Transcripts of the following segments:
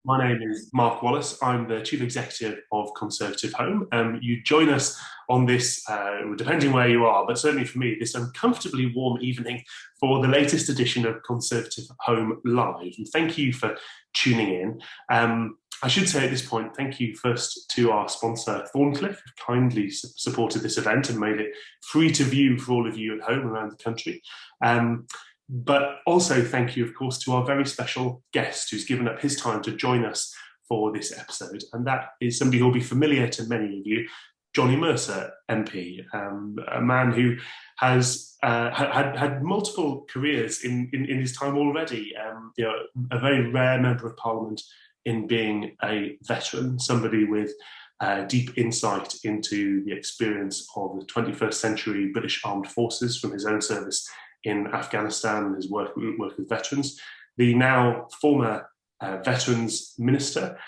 My name is Mark Wallace. I'm the Chief Executive of Conservative Home. You join us on this, depending where you are, but certainly for me, this uncomfortably warm evening for the latest edition of Conservative Home Live. And thank you for tuning in. I should say at this point, thank you first to our sponsor, Thorncliffe, who kindly supported this event and made it free to view for all of you at home around the country. But also thank you, of course, to our very special guest who's given up his time to join us for this episode. And that is somebody who will be familiar to many of you, Johnny Mercer, MP, a man who has had multiple careers in his time already. A very rare member of Parliament in being a veteran, somebody with deep insight into the experience of the 21st century British Armed Forces from his own service in Afghanistan and his work with veterans. The now former Veterans Minister,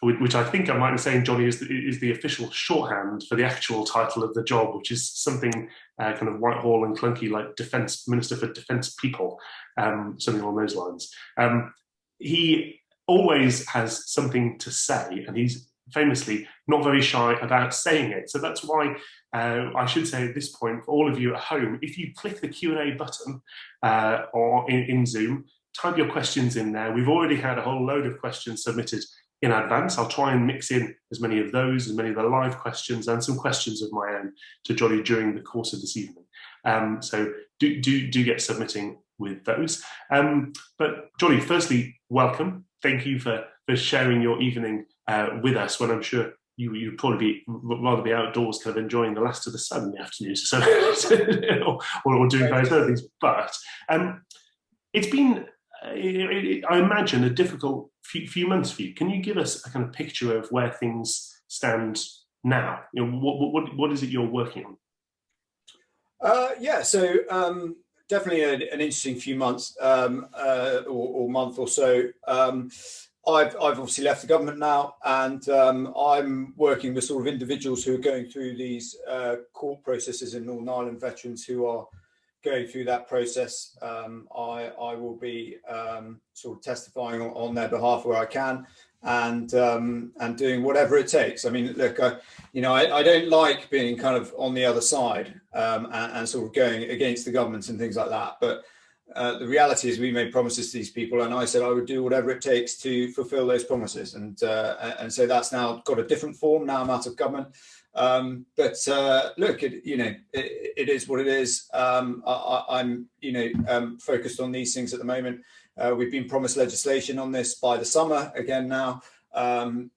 which I think I'm right in saying, Johnny, is the official shorthand for the actual title of the job, which is something kind of Whitehall and clunky like Defence Minister for Defence People, something along those lines. He always has something to say, and he's famously not very shy about saying it. So that's why I should say at this point, for all of you at home, if you click the Q&A button or in Zoom, type your questions in there. We've already had a whole load of questions submitted in advance. I'll try and mix in as many of those, as many of the live questions and some questions of my own to Johnny during the course of this evening. So do get submitting with those. But Johnny, firstly, welcome. Thank you for sharing your evening with us when I'm sure you'd probably rather be outdoors kind of enjoying the last of the sun in the afternoon, so or doing various other things. But it's been, I imagine, a difficult few months for you. Can you give us a kind of picture of where things stand now? What is it you're working on? So definitely an interesting few months or month or so. I've obviously left the government now, and I'm working with sort of individuals who are going through these court processes in Northern Ireland, veterans who are going through that process. I will be sort of testifying on their behalf where I can, and doing whatever it takes. I mean, look, I don't like being kind of on the other side and sort of going against the government and things like that, but the reality is we made promises to these people, and I said I would do whatever it takes to fulfill those promises. And so that's now got a different form. Now I'm out of government. Look, it is what it is. I'm focused on these things at the moment. We've been promised legislation on this by the summer again now. I'm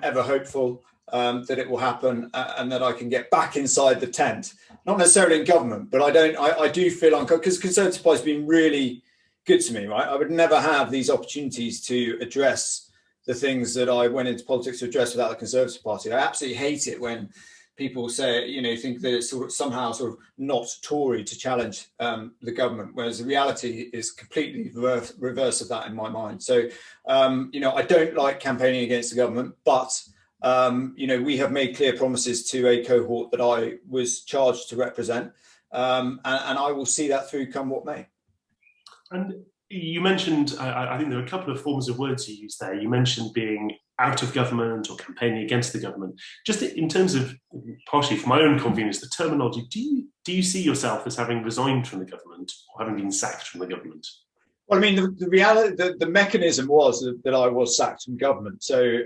ever hopeful that it will happen and that I can get back inside the tent. Not necessarily in government, but I do feel uncomfortable because Conservative Party has been really good to me, right? I would never have these opportunities to address the things that I went into politics to address without the Conservative Party. I absolutely hate it when people say, think that it's somehow not Tory to challenge the government, whereas the reality is completely reverse of that in my mind. So, I don't like campaigning against the government, but we have made clear promises to a cohort that I was charged to represent, and I will see that through come what may. And you mentioned, I think there are a couple of forms of words you used there. You mentioned being out of government or campaigning against the government. Just in terms of, partially for my own convenience, the terminology, do you see yourself as having resigned from the government or having been sacked from the government? Well, I mean, the reality, the mechanism was that I was sacked from government. So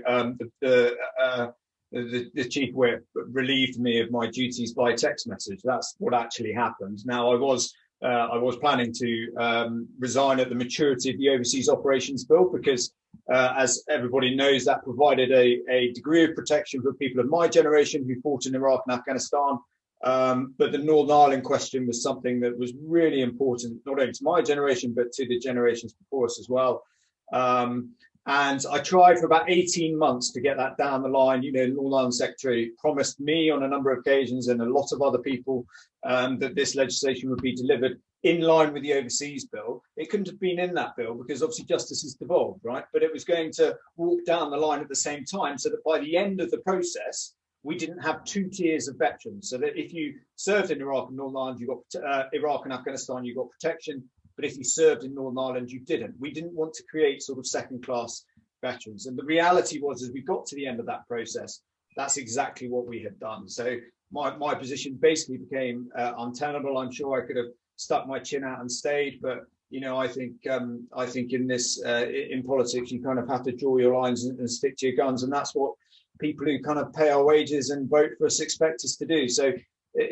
the chief whip relieved me of my duties by text message. That's what actually happened. Now, I was planning to resign at the maturity of the Overseas Operations Bill because, as everybody knows, that provided a degree of protection for people of my generation who fought in Iraq and Afghanistan. But the Northern Ireland question was something that was really important, not only to my generation, but to the generations before us as well. And I tried for about 18 months to get that down the line. The Northern Ireland Secretary promised me on a number of occasions and a lot of other people that this legislation would be delivered in line with the Overseas Bill. It couldn't have been in that bill because obviously justice has devolved, right? But it was going to walk down the line at the same time so that by the end of the process, we didn't have two tiers of veterans. So that if you served in Iraq and Northern Ireland, you got Iraq and Afghanistan, you got protection. But if you served in Northern Ireland, you didn't. We didn't want to create sort of second-class veterans. And the reality was, as we got to the end of that process, that's exactly what we had done. So my position basically became untenable. I'm sure I could have stuck my chin out and stayed, but I think in this in politics, you kind of have to draw your lines and stick to your guns, and that's what people who kind of pay our wages and vote for us expect us to do. So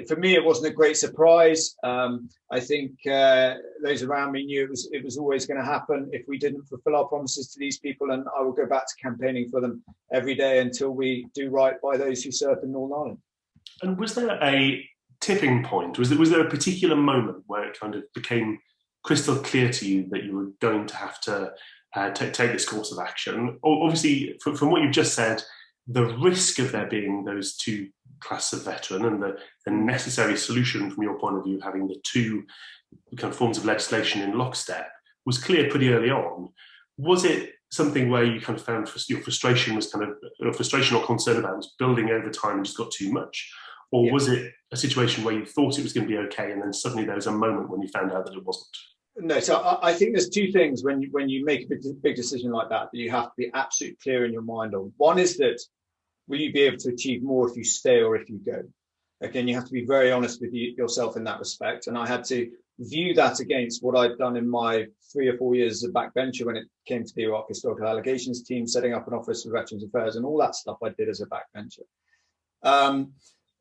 for me, it wasn't a great surprise. I think those around me knew it was always going to happen if we didn't fulfill our promises to these people, and I will go back to campaigning for them every day until we do right by those who served in Northern Ireland. And was there a tipping point? Was there a particular moment where it kind of became crystal clear to you that you were going to have to take this course of action? Obviously, from what you've just said, the risk of there being those two classes of veteran and the necessary solution from your point of view, having the two kind of forms of legislation in lockstep, was clear pretty early on. Was it something where you kind of found your frustration was kind of frustration or concern about was building over time and just got too much? Or was it a situation where you thought it was going to be okay and then suddenly there was a moment when you found out that it wasn't? No, so I think there's two things when you make a big decision like that you have to be absolutely clear in your mind on. One is that will you be able to achieve more if you stay or if you go? Again, you have to be very honest with yourself in that respect. And I had to view that against what I'd done in my 3 or 4 years as a backbencher when it came to the Iraq Historical Allegations team, setting up an office for Veterans Affairs and all that stuff I did as a backbencher.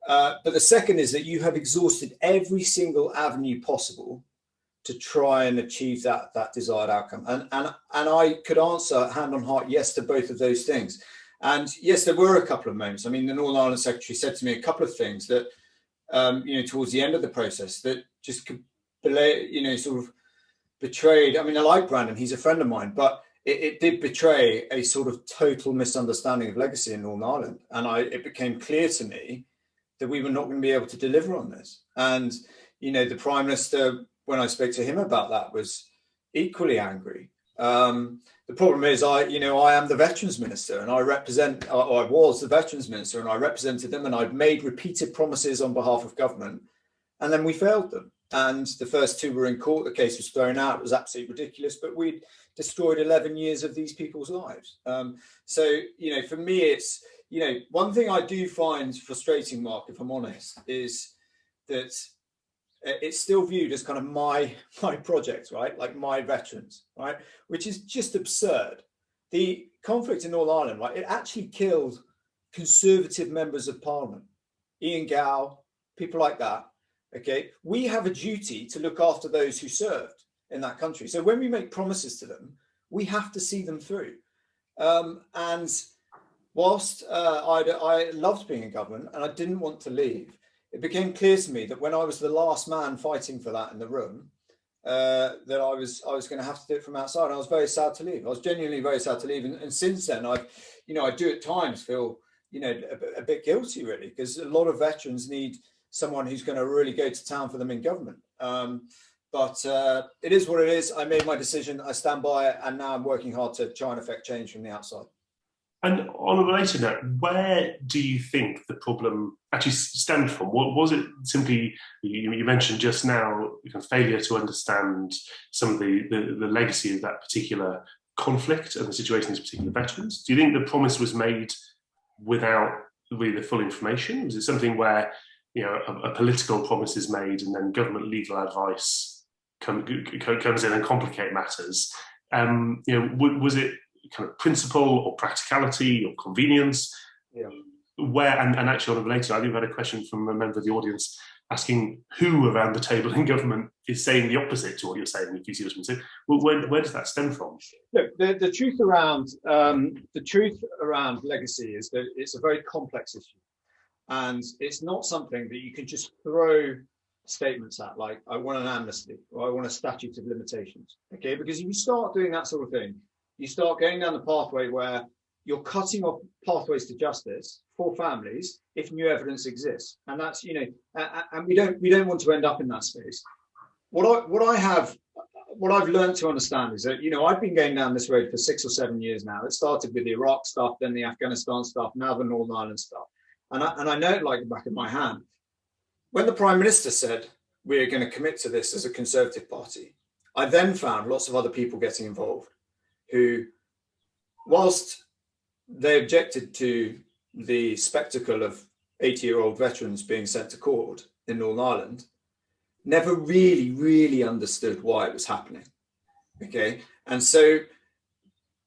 But the second is that you have exhausted every single avenue possible to try and achieve that desired outcome. And I could answer hand on heart yes to both of those things. And yes, there were a couple of moments. I mean, the Northern Ireland Secretary said to me a couple of things that, towards the end of the process that just, sort of betrayed. I mean, I like Brandon, he's a friend of mine, but it did betray a sort of total misunderstanding of legacy in Northern Ireland. And it became clear to me that we were not going to be able to deliver on this. And, the Prime Minister, when I spoke to him about that, was equally angry. The problem is, I am the Veterans Minister and I was the Veterans Minister and I represented them and I'd made repeated promises on behalf of government and then we failed them. And the first two were in court, the case was thrown out, it was absolutely ridiculous, but we'd destroyed 11 years of these people's lives. So, for me, it's, one thing I do find frustrating, Mark, if I'm honest, is that it's still viewed as kind of my project, right? Like my veterans, right? Which is just absurd. The conflict in Northern Ireland, right? It actually killed Conservative members of Parliament, Ian Gow, people like that. Okay, we have a duty to look after those who served in that country. So when we make promises to them, we have to see them through. And whilst I loved being in government and I didn't want to leave, it became clear to me that when I was the last man fighting for that in the room, that I was going to have to do it from outside. I was very sad to leave. I was genuinely very sad to leave. And since then, I do at times feel, a bit guilty really, because a lot of veterans need someone who's going to really go to town for them in government. But it is what it is. I made my decision. I stand by it. And now I'm working hard to try and affect change from the outside. And on a related note, where do you think the problem actually stemmed from? What was it simply, you mentioned just now, failure to understand some of the legacy of that particular conflict and the situation of these particular veterans? Do you think the promise was made without really the full information? Was it something where, a political promise is made and then government legal advice comes in and complicate matters? Was it kind of principle or practicality or convenience? Yeah. Where and actually on a related, I think I've had a question from a member of the audience asking who around the table in government is saying the opposite to what you're saying, if you see what I'm saying. Well, where does that stem from? Look, the truth around legacy is that it's a very complex issue, and it's not something that you can just throw statements at, like I want an amnesty or I want a statute of limitations. Okay, because if you start doing that sort of thing, you start going down the pathway where you're cutting off pathways to justice for families if new evidence exists, and that's and we don't want to end up in that space. What I've learned to understand is that I've been going down this road for 6 or 7 years now. It started with the Iraq stuff, then the Afghanistan stuff, now the Northern Ireland stuff, and I know it like the back of my hand. When the Prime Minister said we're going to commit to this as a Conservative party, I then found lots of other people getting involved who whilst they objected to the spectacle of 80-year-old veterans being sent to court in Northern Ireland, never really understood why it was happening. Okay, and so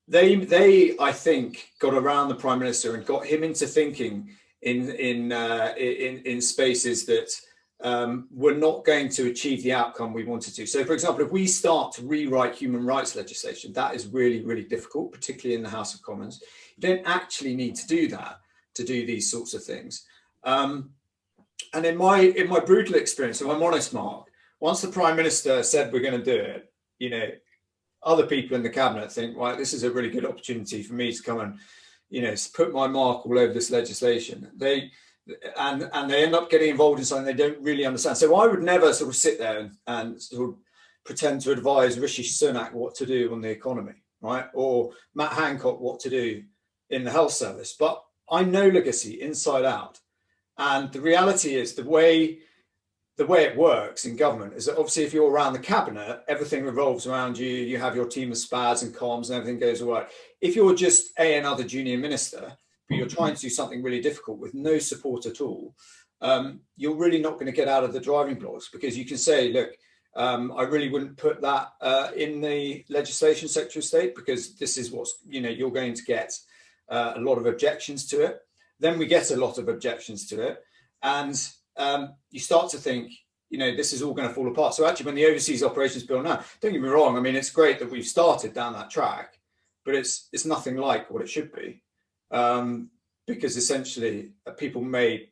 they I think got around the Prime Minister and got him into thinking in spaces that were not going to achieve the outcome we wanted to. So, for example, if we start to rewrite human rights legislation, that is really difficult, particularly in the House of Commons. You don't actually need to do that to do these sorts of things. And in my brutal experience, if I'm honest, Mark, once the Prime Minister said we're going to do it, you know, other people in the cabinet think, right, this is a really good opportunity for me to come and, you know, put my mark all over this legislation. They end up getting involved in something they don't really understand. So I would never sort of sit there and sort of pretend to advise Rishi Sunak what to do on the economy, right? Or Matt Hancock what to do in the health service. But I know legacy inside out. And the reality is the way it works in government is that obviously if you're around the cabinet, everything revolves around you. You have your team of spads and comms and everything goes all right. If you're just another junior minister, but you're trying to do something really difficult with no support at all, you're really not going to get out of the driving blocks, because you can say, look, I really wouldn't put that in the legislation Secretary of State, because this is what's, you know, you're going to get a lot of objections to it. Then we get a lot of objections to it. And you start to think, you know, this is all going to fall apart. So actually, when the Overseas Operations Bill now, don't get me wrong, I mean, it's great that we've started down that track, but it's nothing like what it should be. Because essentially people made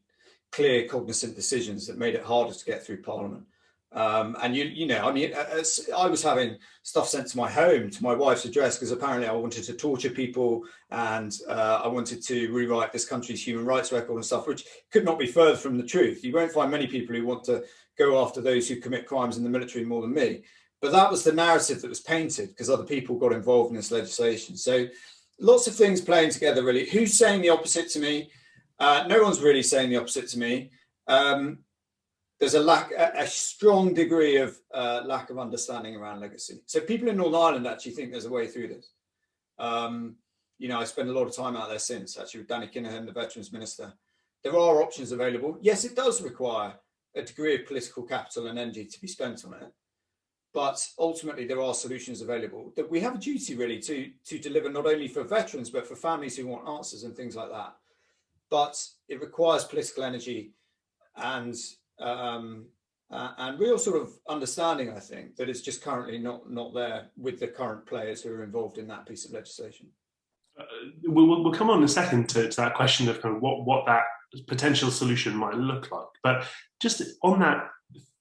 clear, cognizant decisions that made it harder to get through Parliament. And you know, I mean, I was having stuff sent to my home, to my wife's address, because apparently I wanted to torture people and I wanted to rewrite this country's human rights record and stuff, which could not be further from the truth. You won't find many people who want to go after those who commit crimes in the military more than me. But that was the narrative that was painted because other people got involved in this legislation. So lots of things playing together, really. Who's saying the opposite to me? No one's really saying the opposite to me. There's a strong degree of lack of understanding around legacy. So people in Northern Ireland actually think there's a way through this. You know, I spent a lot of time out there since, actually, with Danny Kinahan, the Veterans Minister. There are options available. Yes, it does require a degree of political capital and energy to be spent on it. But ultimately, there are solutions available that we have a duty, really, to deliver not only for veterans, but for families who want answers and things like that. But it requires political energy and real sort of understanding, I think, that is just currently not there with the current players who are involved in that piece of legislation. We'll come on in a second to that question of kind of what that potential solution might look like. But just on that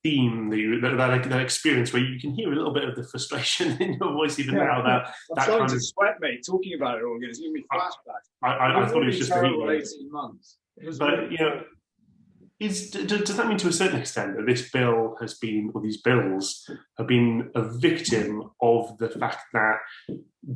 theme, that experience where you can hear a little bit of the frustration in your voice even now. That I'm starting to sweat, mate, talking about it all again. It's giving me flashbacks. I thought it was just a terrible 18 months. But, you know, does that mean to a certain extent that this bill has been, or these bills have been a victim of the fact that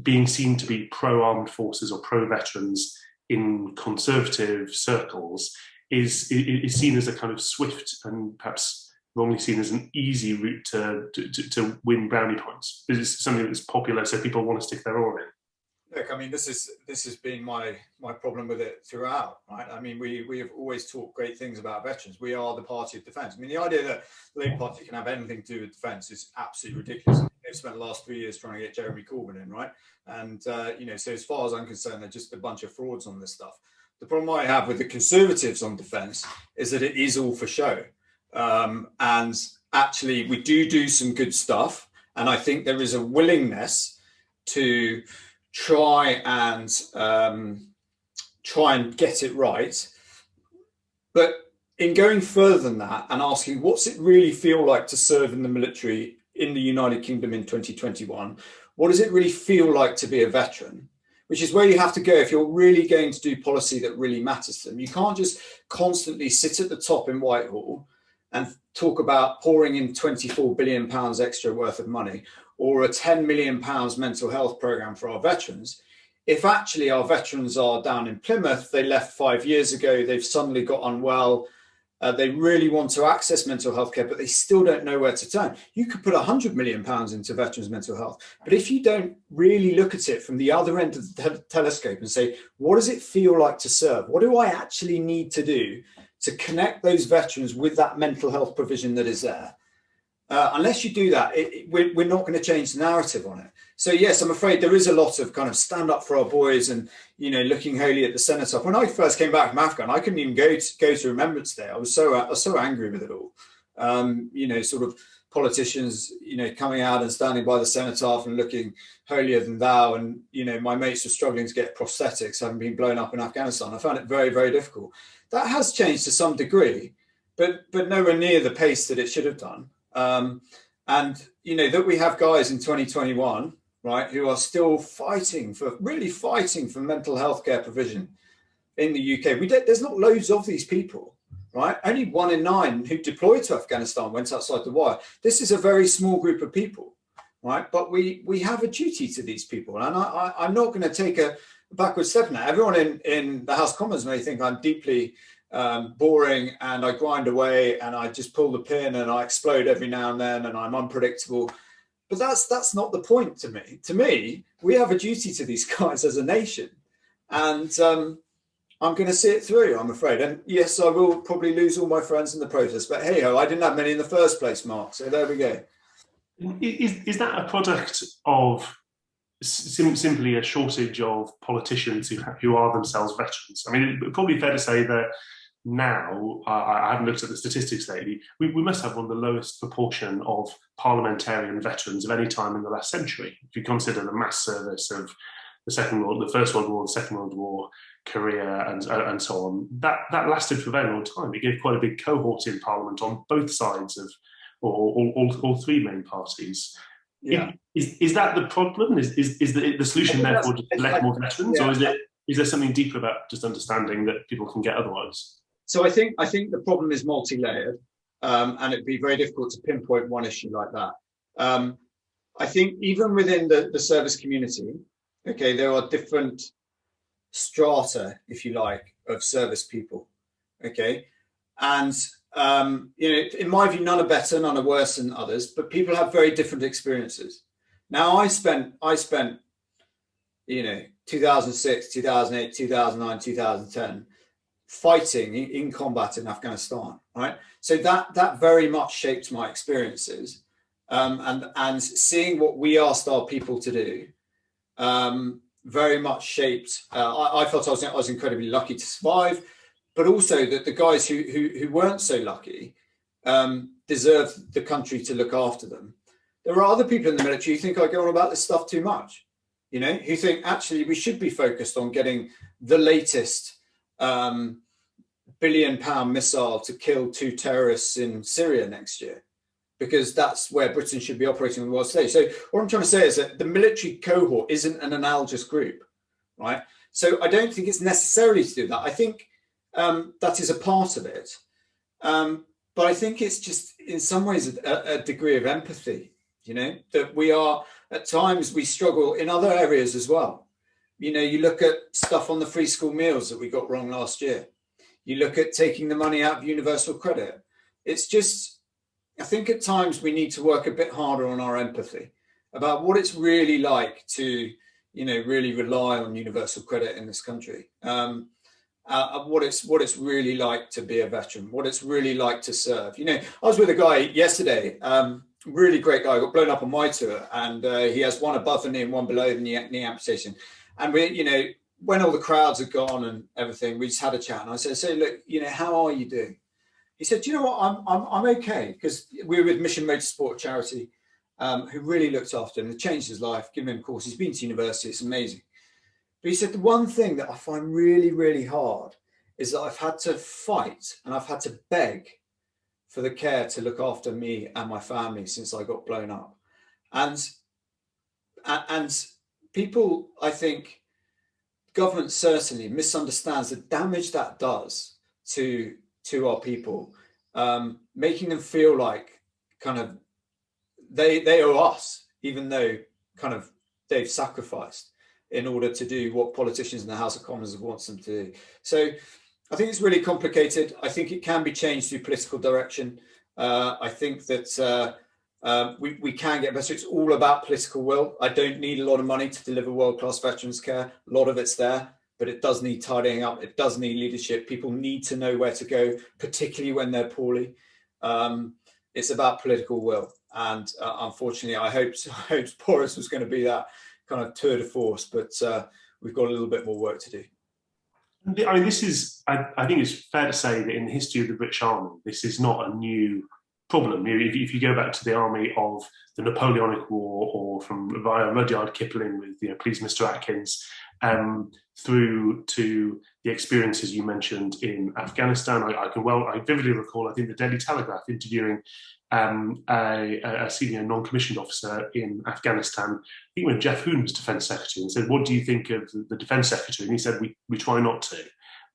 being seen to be pro-armed forces or pro-veterans in conservative circles is seen as a kind of swift and perhaps wrongly seen as an easy route to win brownie points? Is it something that's popular, so people want to stick their oar in? Look, I mean, this has been my problem with it throughout, right? I mean, we have always talked great things about veterans. We are the party of defence. I mean, the idea that the Labour Party can have anything to do with defence is absolutely ridiculous. They've spent the last 3 years trying to get Jeremy Corbyn in, right? And, you know, so as far as I'm concerned, they're just a bunch of frauds on this stuff. The problem I have with the Conservatives on defence is that it is all for show. And actually, we do some good stuff. And I think there is a willingness to try and get it right. But in going further than that and asking, what's it really feel like to serve in the military in the United Kingdom in 2021? What does it really feel like to be a veteran? Which is where you have to go if you're really going to do policy that really matters to them. You can't just constantly sit at the top in Whitehall and talk about pouring in £24 billion extra worth of money or a £10 million mental health programme for our veterans. If actually our veterans are down in Plymouth, they left 5 years ago, they've suddenly got unwell, They really want to access mental health care, but they still don't know where to turn. You could put £100 million into veterans' mental health, but if you don't really look at it from the other end of the telescope and say, what does it feel like to serve? What do I actually need to do to connect those veterans with that mental health provision that is there? Unless you do that, we're not going to change the narrative on it. So yes, I'm afraid there is a lot of kind of stand up for our boys and, you know, looking holy at the cenotaph. When I first came back from Afghan, I couldn't even go to Remembrance Day. I was so angry with it all. You know, sort of politicians, you know, coming out and standing by the cenotaph and looking holier than thou. And, you know, my mates were struggling to get prosthetics, having been blown up in Afghanistan. I found it very, very difficult. That has changed to some degree, but nowhere near the pace that it should have done. And, you know, that we have guys in 2021, right, who are still really fighting for mental health care provision in the UK. There's not loads of these people, right? Only 1 in 9 who deployed to Afghanistan went outside the wire. This is a very small group of people, right? But we have a duty to these people. And I'm not going to take a backward step now. Everyone in the House of Commons may think I'm deeply boring and I grind away and I just pull the pin and I explode every now and then and I'm unpredictable. But that's not the point to me. To me, we have a duty to these guys as a nation. And I'm going to see it through, I'm afraid. And yes, I will probably lose all my friends in the process. But hey-ho, I didn't have many in the first place, Mark. So there we go. Is that a product of simply a shortage of politicians who are themselves veterans? I mean, it's probably fair to say that now, I haven't looked at the statistics lately, we must have one of the lowest proportion of parliamentarian veterans of any time in the last century. If you consider the mass service of the First World War, the Second World War, Korea, and so on, that lasted for a very long time. It gave quite a big cohort in Parliament on both sides of all three main parties. Yeah. Is that the problem? Is the solution therefore to elect more veterans, or is there something deeper about just understanding that people can get otherwise? So I think the problem is multi-layered, and it'd be very difficult to pinpoint one issue like that. I think even within the service community, okay, there are different strata, if you like, of service people, okay, and you know, in my view, none are better, none are worse than others, but people have very different experiences. Now, I spent, you know, 2006, 2008, 2009, 2010 fighting in combat in Afghanistan, right? So that very much shaped my experiences, and seeing what we asked our people to do very much shaped. I felt I was incredibly lucky to survive, but also that the guys who weren't so lucky deserve the country to look after them. There are other people in the military who think I go on about this stuff too much, you know, who think actually we should be focused on getting the latest £1 billion missile to kill 2 terrorists in Syria next year, because that's where Britain should be operating on the world stage. So what I'm trying to say is that the military cohort isn't an analogous group, right? So I don't think it's necessarily to do that. I think that is a part of it. But I think it's just in some ways a degree of empathy, you know, that we are, at times we struggle in other areas as well. You know, you look at stuff on the free school meals that we got wrong last year. You look at taking the money out of universal credit. It's just, I think at times we need to work a bit harder on our empathy about what it's really like to, you know, really rely on universal credit in this country. What it's really like to be a veteran, what it's really like to serve. You know, I was with a guy yesterday, really great guy, got blown up on my tour, and he has one above the knee and one below the knee amputation. And we, you know, when all the crowds had gone and everything, we just had a chat. And I said, so look, you know, how are you doing? He said, do you know what, I'm okay, because we were with Mission Motorsport charity, who really looked after him. They changed his life, given him a course. He's been to university. It's amazing. But he said, the one thing that I find really, really hard is that I've had to fight and I've had to beg for the care to look after me and my family since I got blown up. And people, I think, government certainly misunderstands the damage that does to our people, making them feel like kind of they owe us, even though kind of they've sacrificed in order to do what politicians in the House of Commons want them to do. So I think it's really complicated. I think it can be changed through political direction. I think that we can get better. It's all about political will. I don't need a lot of money to deliver world-class veterans care. A lot of it's there, but it does need tidying up. It does need leadership. People need to know where to go, particularly when they're poorly. It's about political will. And unfortunately, I hoped Boris was going to be that kind of tour de force, but we've got a little bit more work to do. I mean, this is, I think it's fair to say that in the history of the British Army, this is not a new problem. If you go back to the army of the Napoleonic War, or from via Rudyard Kipling with Please Mr. Atkins, through to the experiences you mentioned in Afghanistan, I vividly recall, I think, the Daily Telegraph interviewing a senior non-commissioned officer in Afghanistan, I think when Jeff Hoon was Defence Secretary, and said, "What do you think of the Defence Secretary?" And he said, we try not to.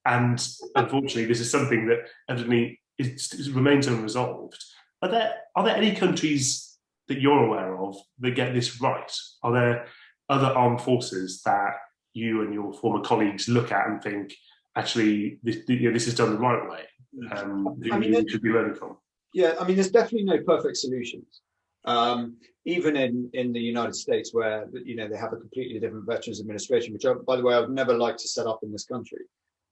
And unfortunately, this is something that evidently remains unresolved. Are there any countries that you're aware of that get this right? Are there other armed forces that you and your former colleagues look at and think, actually, this is done the right way, that you should be learning from? Yeah, I mean, there's definitely no perfect solutions. Even in the United States, where they have a completely different Veterans Administration, which, by the way, I would never like to set up in this country.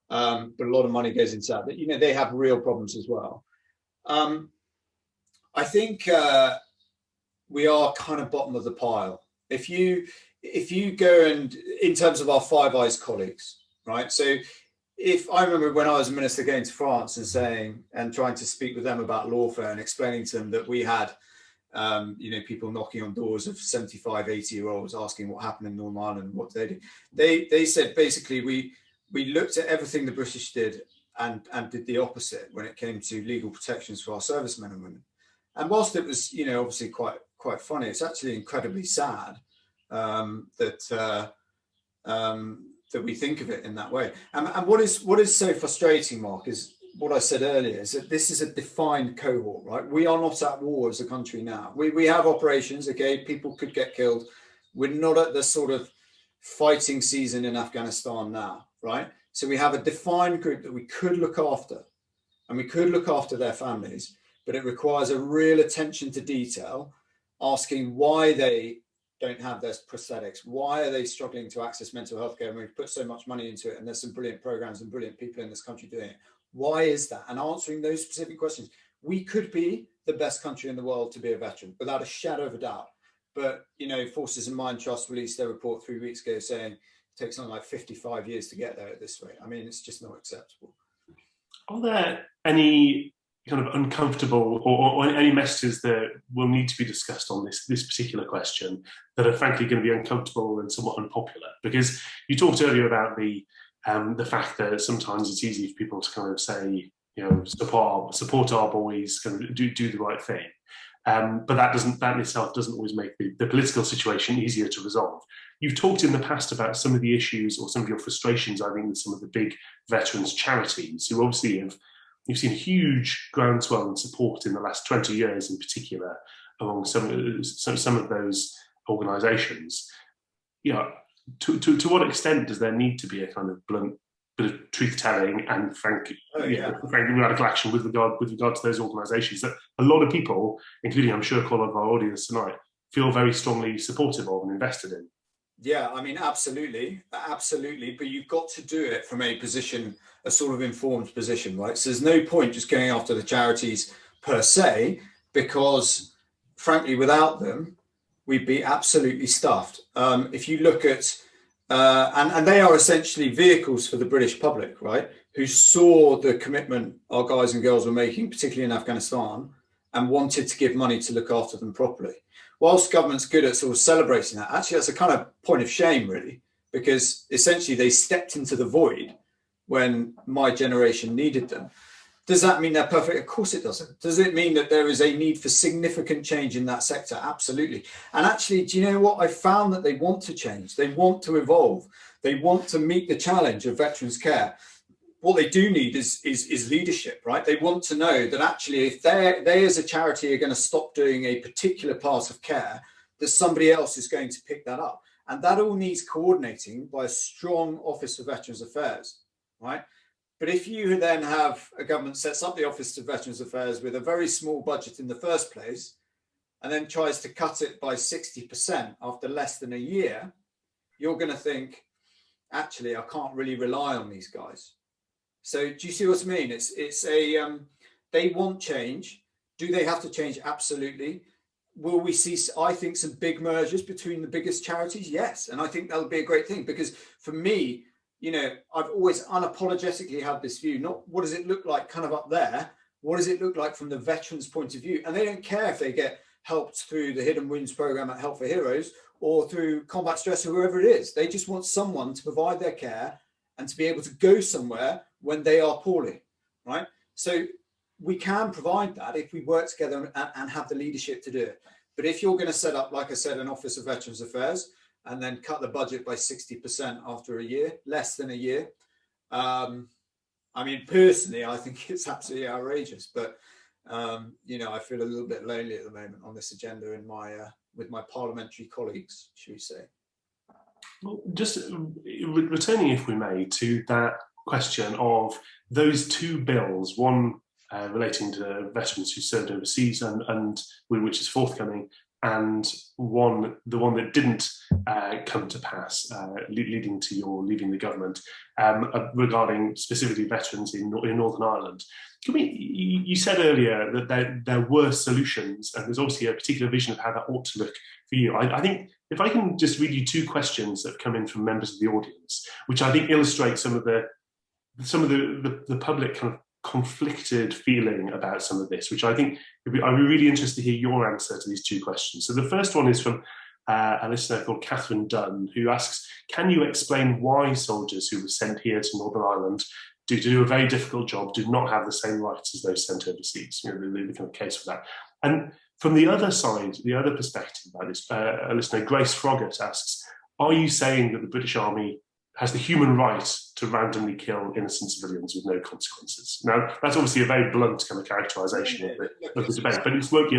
But a lot of money goes into that. But they have real problems as well. I think we are kind of bottom of the pile. If you go and, in terms of our Five Eyes colleagues, right? So if I remember when I was a minister going to France and trying to speak with them about lawfare and explaining to them that we had, people knocking on doors of 75, 80-year-olds asking what happened in Northern Ireland, what they do. They said, basically, we looked at everything the British did and did the opposite when it came to legal protections for our servicemen and women. And whilst it was, obviously quite funny, it's actually incredibly sad that we think of it in that way. And what is so frustrating, Mark, is what I said earlier, is that this is a defined cohort, right? We are not at war as a country now. We have operations, okay, people could get killed. We're not at the sort of fighting season in Afghanistan now, right? So we have a defined group that we could look after, and we could look after their families, but it requires a real attention to detail, asking why they don't have their prosthetics. Why are they struggling to access mental health care? And we've put so much money into it, and there's some brilliant programs and brilliant people in this country doing it. Why is that? And answering those specific questions. We could be the best country in the world to be a veteran, without a shadow of a doubt. But, Forces and Mind Trust released their report 3 weeks ago saying it takes something like 55 years to get there at this rate. I mean, it's just not acceptable. Are there any kind of uncomfortable or any messages that will need to be discussed on this particular question that are frankly going to be uncomfortable and somewhat unpopular? Because you talked earlier about the fact that sometimes it's easy for people to kind of say, support our boys, kind of do the right thing. But that in itself doesn't always make the political situation easier to resolve. You've talked in the past about some of the issues or some of your frustrations, I think, with some of the big veterans charities who obviously you've seen a huge groundswell in support in the last 20 years in particular among some of those organisations. To what extent does there need to be a kind of blunt bit of truth-telling and frankly radical action with regard to those organisations that a lot of people, including I'm sure a lot of our audience tonight, feel very strongly supportive of and invested in? Yeah, I mean, absolutely. But you've got to do it from a sort of informed position, right? So there's no point just going after the charities per se, because frankly, without them, we'd be absolutely stuffed. If you look at, and they are essentially vehicles for the British public, right? Who saw the commitment our guys and girls were making, particularly in Afghanistan, and wanted to give money to look after them properly. Whilst government's good at sort of celebrating that, actually that's a kind of point of shame, really, because essentially they stepped into the void when my generation needed them. Does that mean they're perfect? Of course it doesn't. Does it mean that there is a need for significant change in that sector? Absolutely. And actually, do you know what? I found that they want to change. They want to evolve. They want to meet the challenge of veterans care. What they do need is leadership, right? They want to know that actually if they as a charity are going to stop doing a particular part of care, that somebody else is going to pick that up. And that all needs coordinating by a strong Office for Veterans Affairs, right? But if you then have a government sets up the Office of Veterans Affairs with a very small budget in the first place, and then tries to cut it by 60% after less than a year, you're going to think, actually, I can't really rely on these guys. So do you see what I mean? They want change. Do they have to change? Absolutely. Will we see, I think, some big mergers between the biggest charities? Yes. And I think that'll be a great thing, because for me, I've always unapologetically had this view, not what does it look like kind of up there, what does it look like from the veterans' point of view? And they don't care if they get helped through the Hidden Wounds program at Help for Heroes or through combat stress or whoever it is. They just want someone to provide their care and to be able to go somewhere when they are poorly, right? So we can provide that if we work together and have the leadership to do it. But if you're going to set up, like I said, an Office of Veterans Affairs and then cut the budget by 60% after a year, less than a year, I mean, personally, I think it's absolutely outrageous. But I feel a little bit lonely at the moment on this agenda in with my parliamentary colleagues, should we say. Well, just returning, if we may, to that question of those two bills, one relating to veterans who served overseas and which is forthcoming, and the one that didn't come to pass, leading to your leaving the government, regarding specifically veterans in Northern Ireland. You said earlier that there were solutions, and there's obviously a particular vision of how that ought to look for you. I think if I can just read you two questions that have come in from members of the audience, which I think illustrate some of the public kind of conflicted feeling about some of this, which I think I'd be really interested to hear your answer to these two questions. So the first one is from a listener called Catherine Dunn, who asks, can you explain why soldiers who were sent here to Northern Ireland to do a very difficult job do not have the same rights as those sent overseas? The kind of case for that. And from the other side, the other perspective about this, a listener, Grace Froggatt, asks, are you saying that the British Army has the human right to randomly kill innocent civilians with no consequences? Now, that's obviously a very blunt kind of characterisation of the debate, but this will be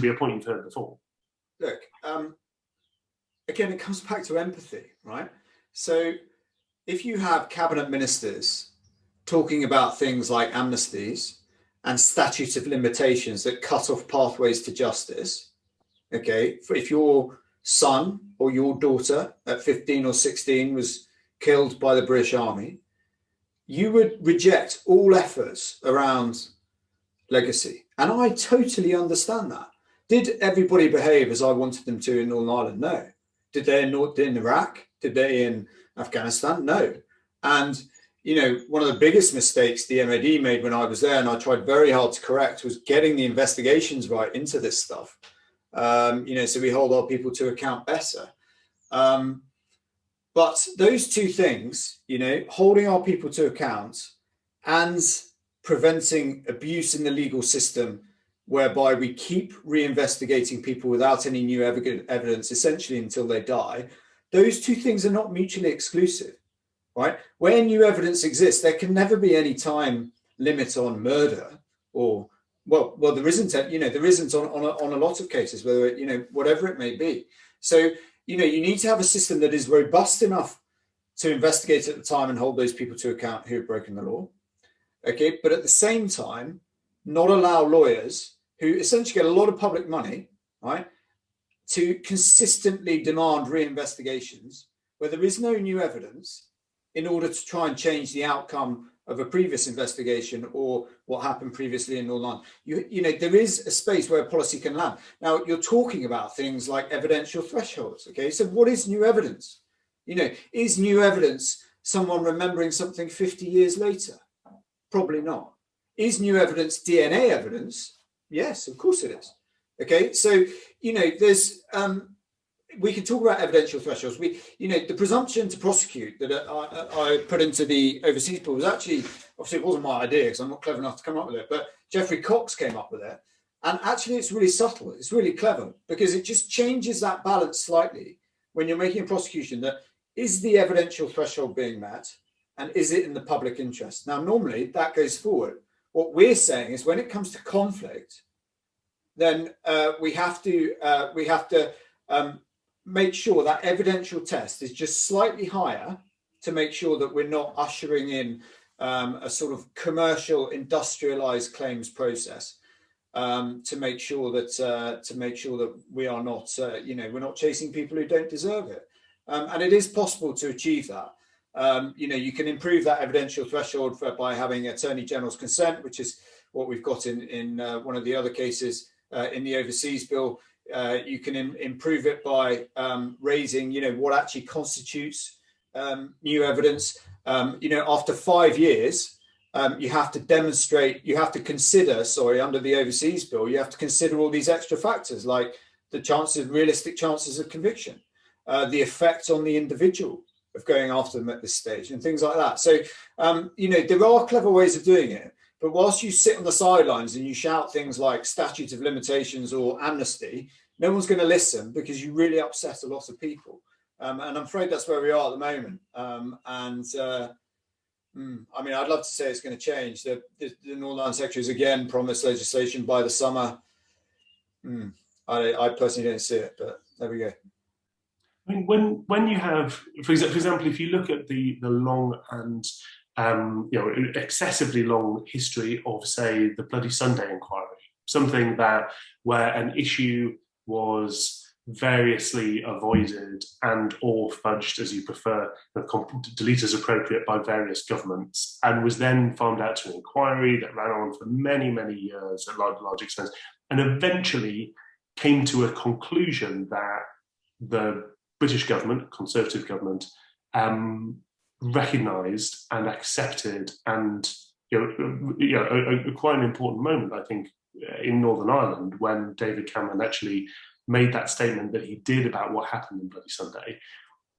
a point you've heard before. Look, again, it comes back to empathy, right? So if you have cabinet ministers talking about things like amnesties and statutes of limitations that cut off pathways to justice, okay, if your son or your daughter at 15 or 16 was killed by the British Army, you would reject all efforts around legacy. And I totally understand that. Did everybody behave as I wanted them to in Northern Ireland? No. Did they in Iraq? Did they in Afghanistan? No. And, one of the biggest mistakes the MOD made when I was there, and I tried very hard to correct, was getting the investigations right into this stuff. So we hold our people to account better. But those two things, holding our people to account and preventing abuse in the legal system, whereby we keep reinvestigating people without any new evidence, essentially until they die, those two things are not mutually exclusive, right? Where new evidence exists, there can never be any time limit on murder, or well, there isn't, there isn't on a lot of cases, whether whatever it may be. So you need to have a system that is robust enough to investigate at the time and hold those people to account who have broken the law. Okay, but at the same time, not allow lawyers who essentially get a lot of public money, right, to consistently demand reinvestigations where there is no new evidence in order to try and change the outcome of a previous investigation or what happened previously in Northern Ireland. There is a space where policy can land. Now, you're talking about things like evidential thresholds. Okay, so what is new evidence? Is new evidence someone remembering something 50 years later? Probably not. Is new evidence DNA evidence? Yes, of course it is. Okay, so there's we can talk about evidential thresholds. The presumption to prosecute that I put into the overseas bill was actually, obviously it wasn't my idea because I'm not clever enough to come up with it, but Geoffrey Cox came up with it. And actually it's really subtle, it's really clever, because it just changes that balance slightly when you're making a prosecution. That is the evidential threshold being met, and is it in the public interest? Now, normally that goes forward. What we're saying is when it comes to conflict, then we have to make sure that evidential test is just slightly higher to make sure that we're not ushering in a sort of commercial, industrialized claims process to make sure that we are not, we're not chasing people who don't deserve it. And it is possible to achieve that. You can improve that evidential threshold by having Attorney General's consent, which is what we've got in one of the other cases in the overseas bill. You can improve it by raising, what actually constitutes new evidence. After 5 years, you have to demonstrate, consider, under the overseas bill, you have to consider all these extra factors like the realistic chances of conviction, the effect on the individual of going after them at this stage and things like that. So, there are clever ways of doing it. But whilst you sit on the sidelines and you shout things like statute of limitations or amnesty, no one's going to listen because you really upset a lot of people. And I'm afraid that's where we are at the moment. I'd love to say it's going to change. The Northern Ireland Secretary has again promised legislation by the summer. I personally don't see it, but there we go. I mean, when you have, for example, if you look at the long and excessively long history of, say, the Bloody Sunday inquiry, something where an issue was variously avoided and or fudged, as you prefer, delete as appropriate by various governments, and was then farmed out to an inquiry that ran on for many, many years at large expense, and eventually came to a conclusion that the British government, Conservative government, recognised and accepted, and quite an important moment, I think, in Northern Ireland when David Cameron actually made that statement that he did about what happened in Bloody Sunday.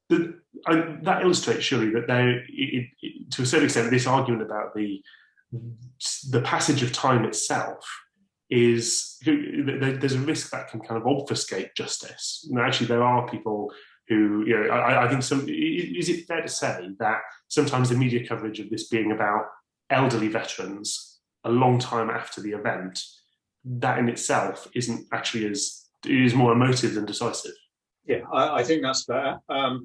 That illustrates surely that to a certain extent, this argument about the passage of time itself is, there's a risk that can kind of obfuscate justice. And actually, there are people who, I think is it fair to say that sometimes the media coverage of this being about elderly veterans a long time after the event, that in itself isn't actually is more emotive than decisive? Yeah, I think that's fair. I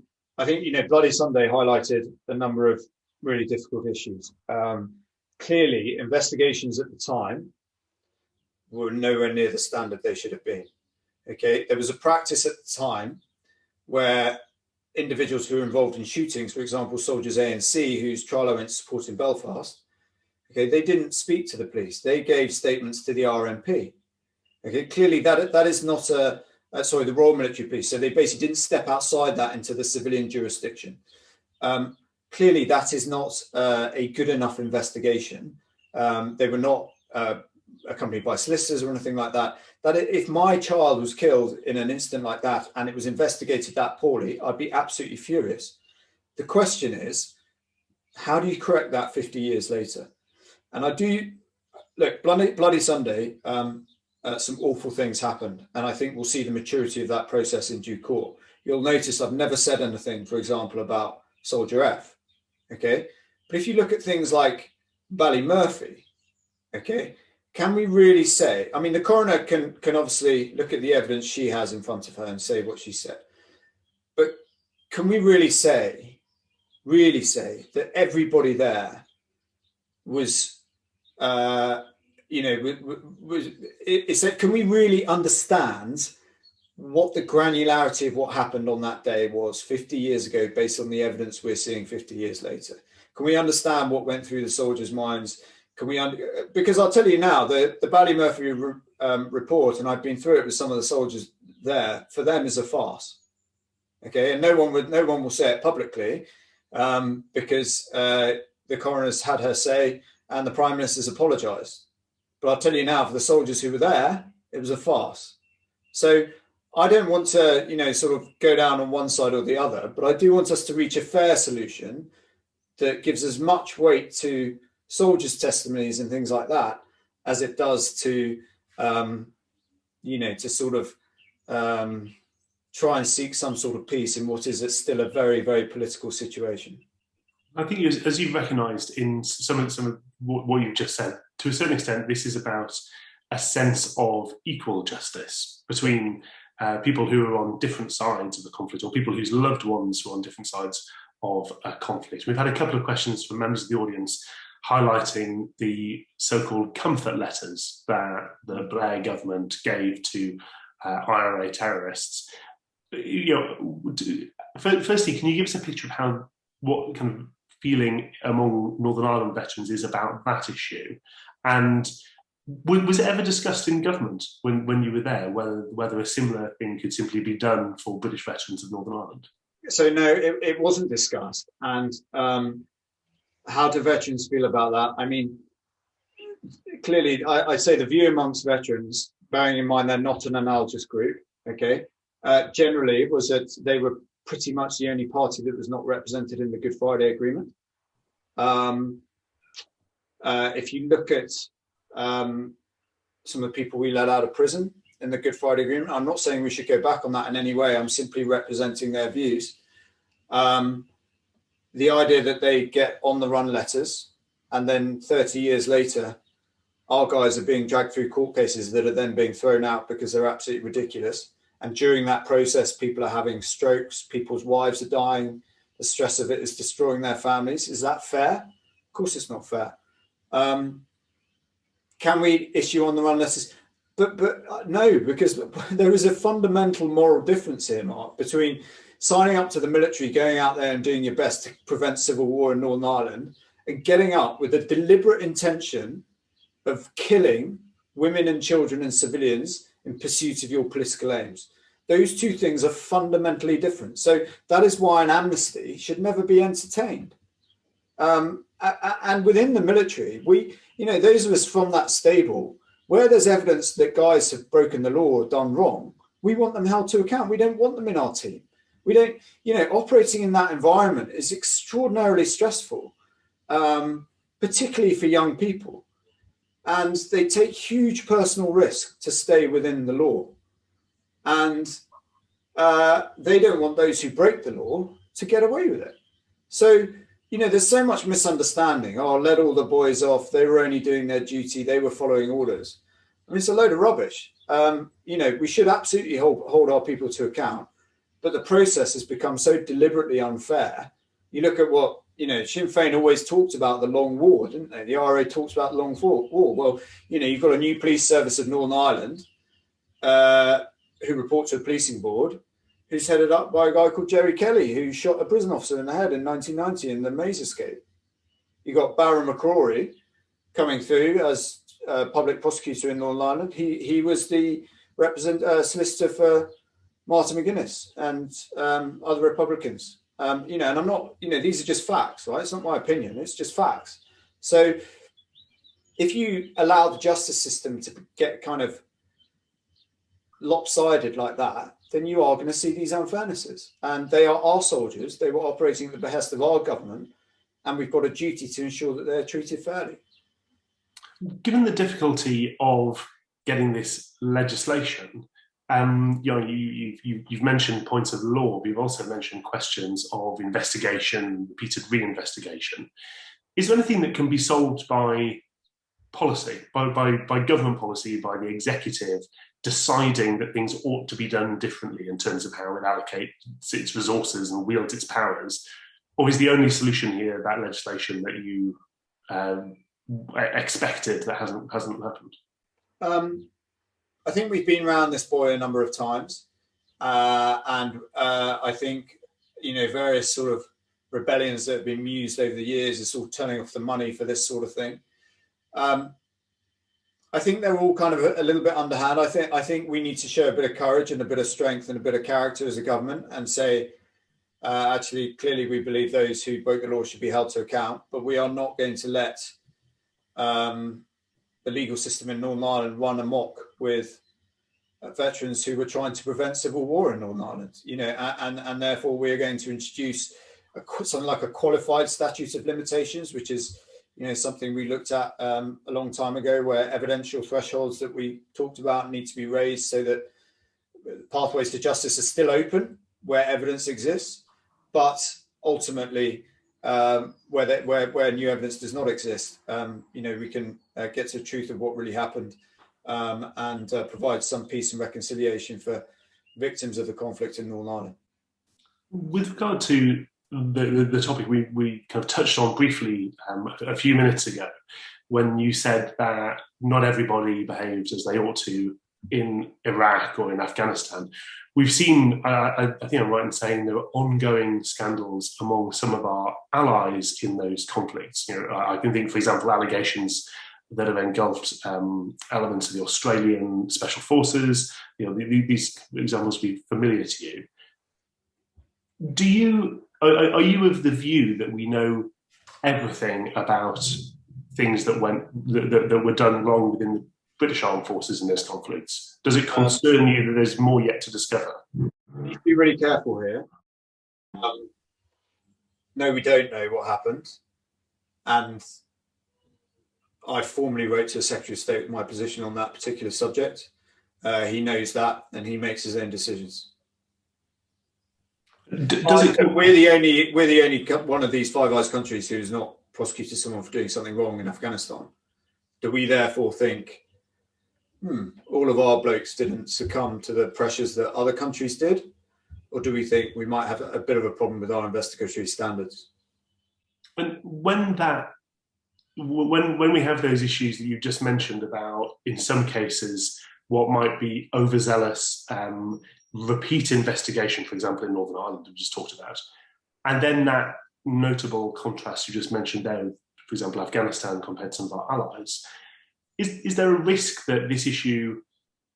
think, Bloody Sunday highlighted a number of really difficult issues. Clearly, investigations at the time were nowhere near the standard they should have been. Okay, there was a practice at the time where individuals who were involved in shootings, for example, soldiers A and C, whose trial I went to support in Belfast, okay, they didn't speak to the police. They gave statements to the RMP. Okay, clearly that is not the Royal Military Police. So they basically didn't step outside that into the civilian jurisdiction. Clearly that is not a good enough investigation. They were not accompanied by solicitors or anything like that. That if my child was killed in an incident like that and it was investigated that poorly, I'd be absolutely furious. The question is, how do you correct that 50 years later? And I do look, Bloody Sunday, some awful things happened, and I think we'll see the maturity of that process in due course. You'll notice I've never said anything, for example, about Soldier F. Okay, but if you look at things like Ballymurphy, okay, can we really say? I mean, the coroner can obviously look at the evidence she has in front of her and say what she said, but can we really say that everybody there was, can we really understand what the granularity of what happened on that day was 50 years ago based on the evidence we're seeing 50 years later? Can we understand what went through the soldiers' minds? Because I'll tell you now, the Ballymurphy report, and I've been through it with some of the soldiers there, for them is a farce. Okay, and no one will say it publicly because the coroner's had her say and the Prime Minister's apologised. But I'll tell you now, for the soldiers who were there, it was a farce. So I don't want to, sort of go down on one side or the other, but I do want us to reach a fair solution that gives as much weight to soldiers' testimonies and things like that as it does to, to sort of try and seek some sort of peace in what is still a very, very political situation. I think, as you've recognised in some of what you've just said, to a certain extent, this is about a sense of equal justice between people who are on different sides of the conflict, or people whose loved ones were on different sides of a conflict. We've had a couple of questions from members of the audience highlighting the so-called comfort letters that the Blair government gave to IRA terrorists. Firstly, can you give us a picture of what kind of feeling among Northern Ireland veterans is about that issue? And was it ever discussed in government when you were there, whether a similar thing could simply be done for British veterans of Northern Ireland? So no, it wasn't discussed. And how do veterans feel about that? I mean, clearly, I say the view amongst veterans, bearing in mind they're not an analogous group, okay, generally was that they were pretty much the only party that was not represented in the Good Friday Agreement. If you look at some of the people we let out of prison in the Good Friday Agreement, I'm not saying we should go back on that in any way. I'm simply representing their views. The idea that they get on the run letters and then 30 years later, our guys are being dragged through court cases that are then being thrown out because they're absolutely ridiculous. And during that process, people are having strokes, people's wives are dying. The stress of it is destroying their families. Is that fair? Of course it's not fair. Can we issue on the run letters? But no, because there is a fundamental moral difference here, Mark, between signing up to the military, going out there and doing your best to prevent civil war in Northern Ireland, and getting up with a deliberate intention of killing women and children and civilians in pursuit of your political aims. Those two things are fundamentally different. So that is why an amnesty should never be entertained. And within the military, those of us from that stable, where there's evidence that guys have broken the law or done wrong, we want them held to account. We don't want them in our team. We don't, operating in that environment is extraordinarily stressful, particularly for young people. And they take huge personal risk to stay within the law. And they don't want those who break the law to get away with it. So, there's so much misunderstanding. Oh, let all the boys off. They were only doing their duty. They were following orders. I mean, it's a load of rubbish. We should absolutely hold our people to account. But the process has become so deliberately unfair. You look at what, Sinn Féin always talked about the long war, didn't they? The IRA talks about the long war. Well, you've got a new police service of Northern Ireland who report to a policing board, who's headed up by a guy called Jerry Kelly, who shot a prison officer in the head in 1990 in the Maze escape. You got Baron McCrory coming through as public prosecutor in Northern Ireland. He was the solicitor for Martin McGuinness and other Republicans. And I'm not, these are just facts, right? It's not my opinion. It's just facts. So if you allow the justice system to get kind of lopsided like that, then you are going to see these unfairnesses. And they are our soldiers. They were operating at the behest of our government. And we've got a duty to ensure that they're treated fairly. Given the difficulty of getting this legislation, you've mentioned points of law, but you've also mentioned questions of investigation, repeated reinvestigation. Is there anything that can be solved by policy, by government policy, by the executive deciding that things ought to be done differently in terms of how it allocates its resources and wields its powers? Or is the only solution here that legislation that you expected that hasn't happened? I think we've been around this boy a number of times, and I think various sort of rebellions that have been used over the years is sort of turning off the money for this sort of thing. I think they're all kind of a little bit underhand. I think we need to show a bit of courage and a bit of strength and a bit of character as a government and say, actually, clearly we believe those who broke the law should be held to account, but we are not going to let the legal system in Northern Ireland run amok with veterans who were trying to prevent civil war in Northern Ireland, and therefore we're going to introduce something like a qualified statute of limitations, which is something we looked at a long time ago, where evidential thresholds that we talked about need to be raised so that pathways to justice are still open where evidence exists, but ultimately where new evidence does not exist, we can get to the truth of what really happened and provide some peace and reconciliation for victims of the conflict in Northern Ireland. With regard to the topic we kind of touched on briefly a few minutes ago, when you said that not everybody behaves as they ought to in Iraq or in Afghanistan. We've seen, I think I'm right in saying, there are ongoing scandals among some of our allies in those conflicts. I can think, for example, allegations that have engulfed elements of the Australian Special Forces. These examples will be familiar to you. Are you of the view that we know everything about things that were done wrong within the British Armed Forces in those conflicts? Does it concern you that there's more yet to discover? You need to be really careful here. No, we don't know what happened, and I formally wrote to the Secretary of State with my position on that particular subject. He knows that, and he makes his own decisions. We're the only one of these Five Eyes countries who's not prosecuted someone for doing something wrong in Afghanistan. Do we therefore think all of our blokes didn't succumb to the pressures that other countries did, or do we think we might have a bit of a problem with our investigatory standards? And when we have those issues that you've just mentioned about, in some cases, what might be overzealous repeat investigation, for example, in Northern Ireland, we just talked about, and then that notable contrast you just mentioned there, for example, Afghanistan compared to some of our allies, is there a risk that this issue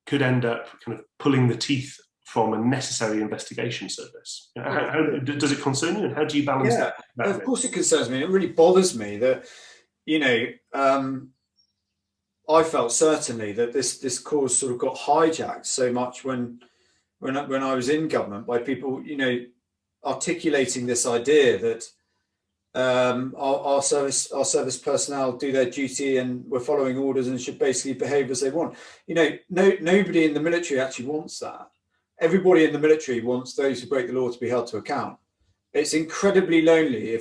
could end up kind of pulling the teeth from a necessary investigation service? How does it concern you, and how do you balance that? Of course it concerns me. It really bothers me that, I felt certainly that this cause sort of got hijacked so much when I was in government by people, articulating this idea that our service personnel do their duty and we're following orders and should basically behave as they want. Nobody in the military actually wants that. Everybody in the military wants those who break the law to be held to account. It's incredibly lonely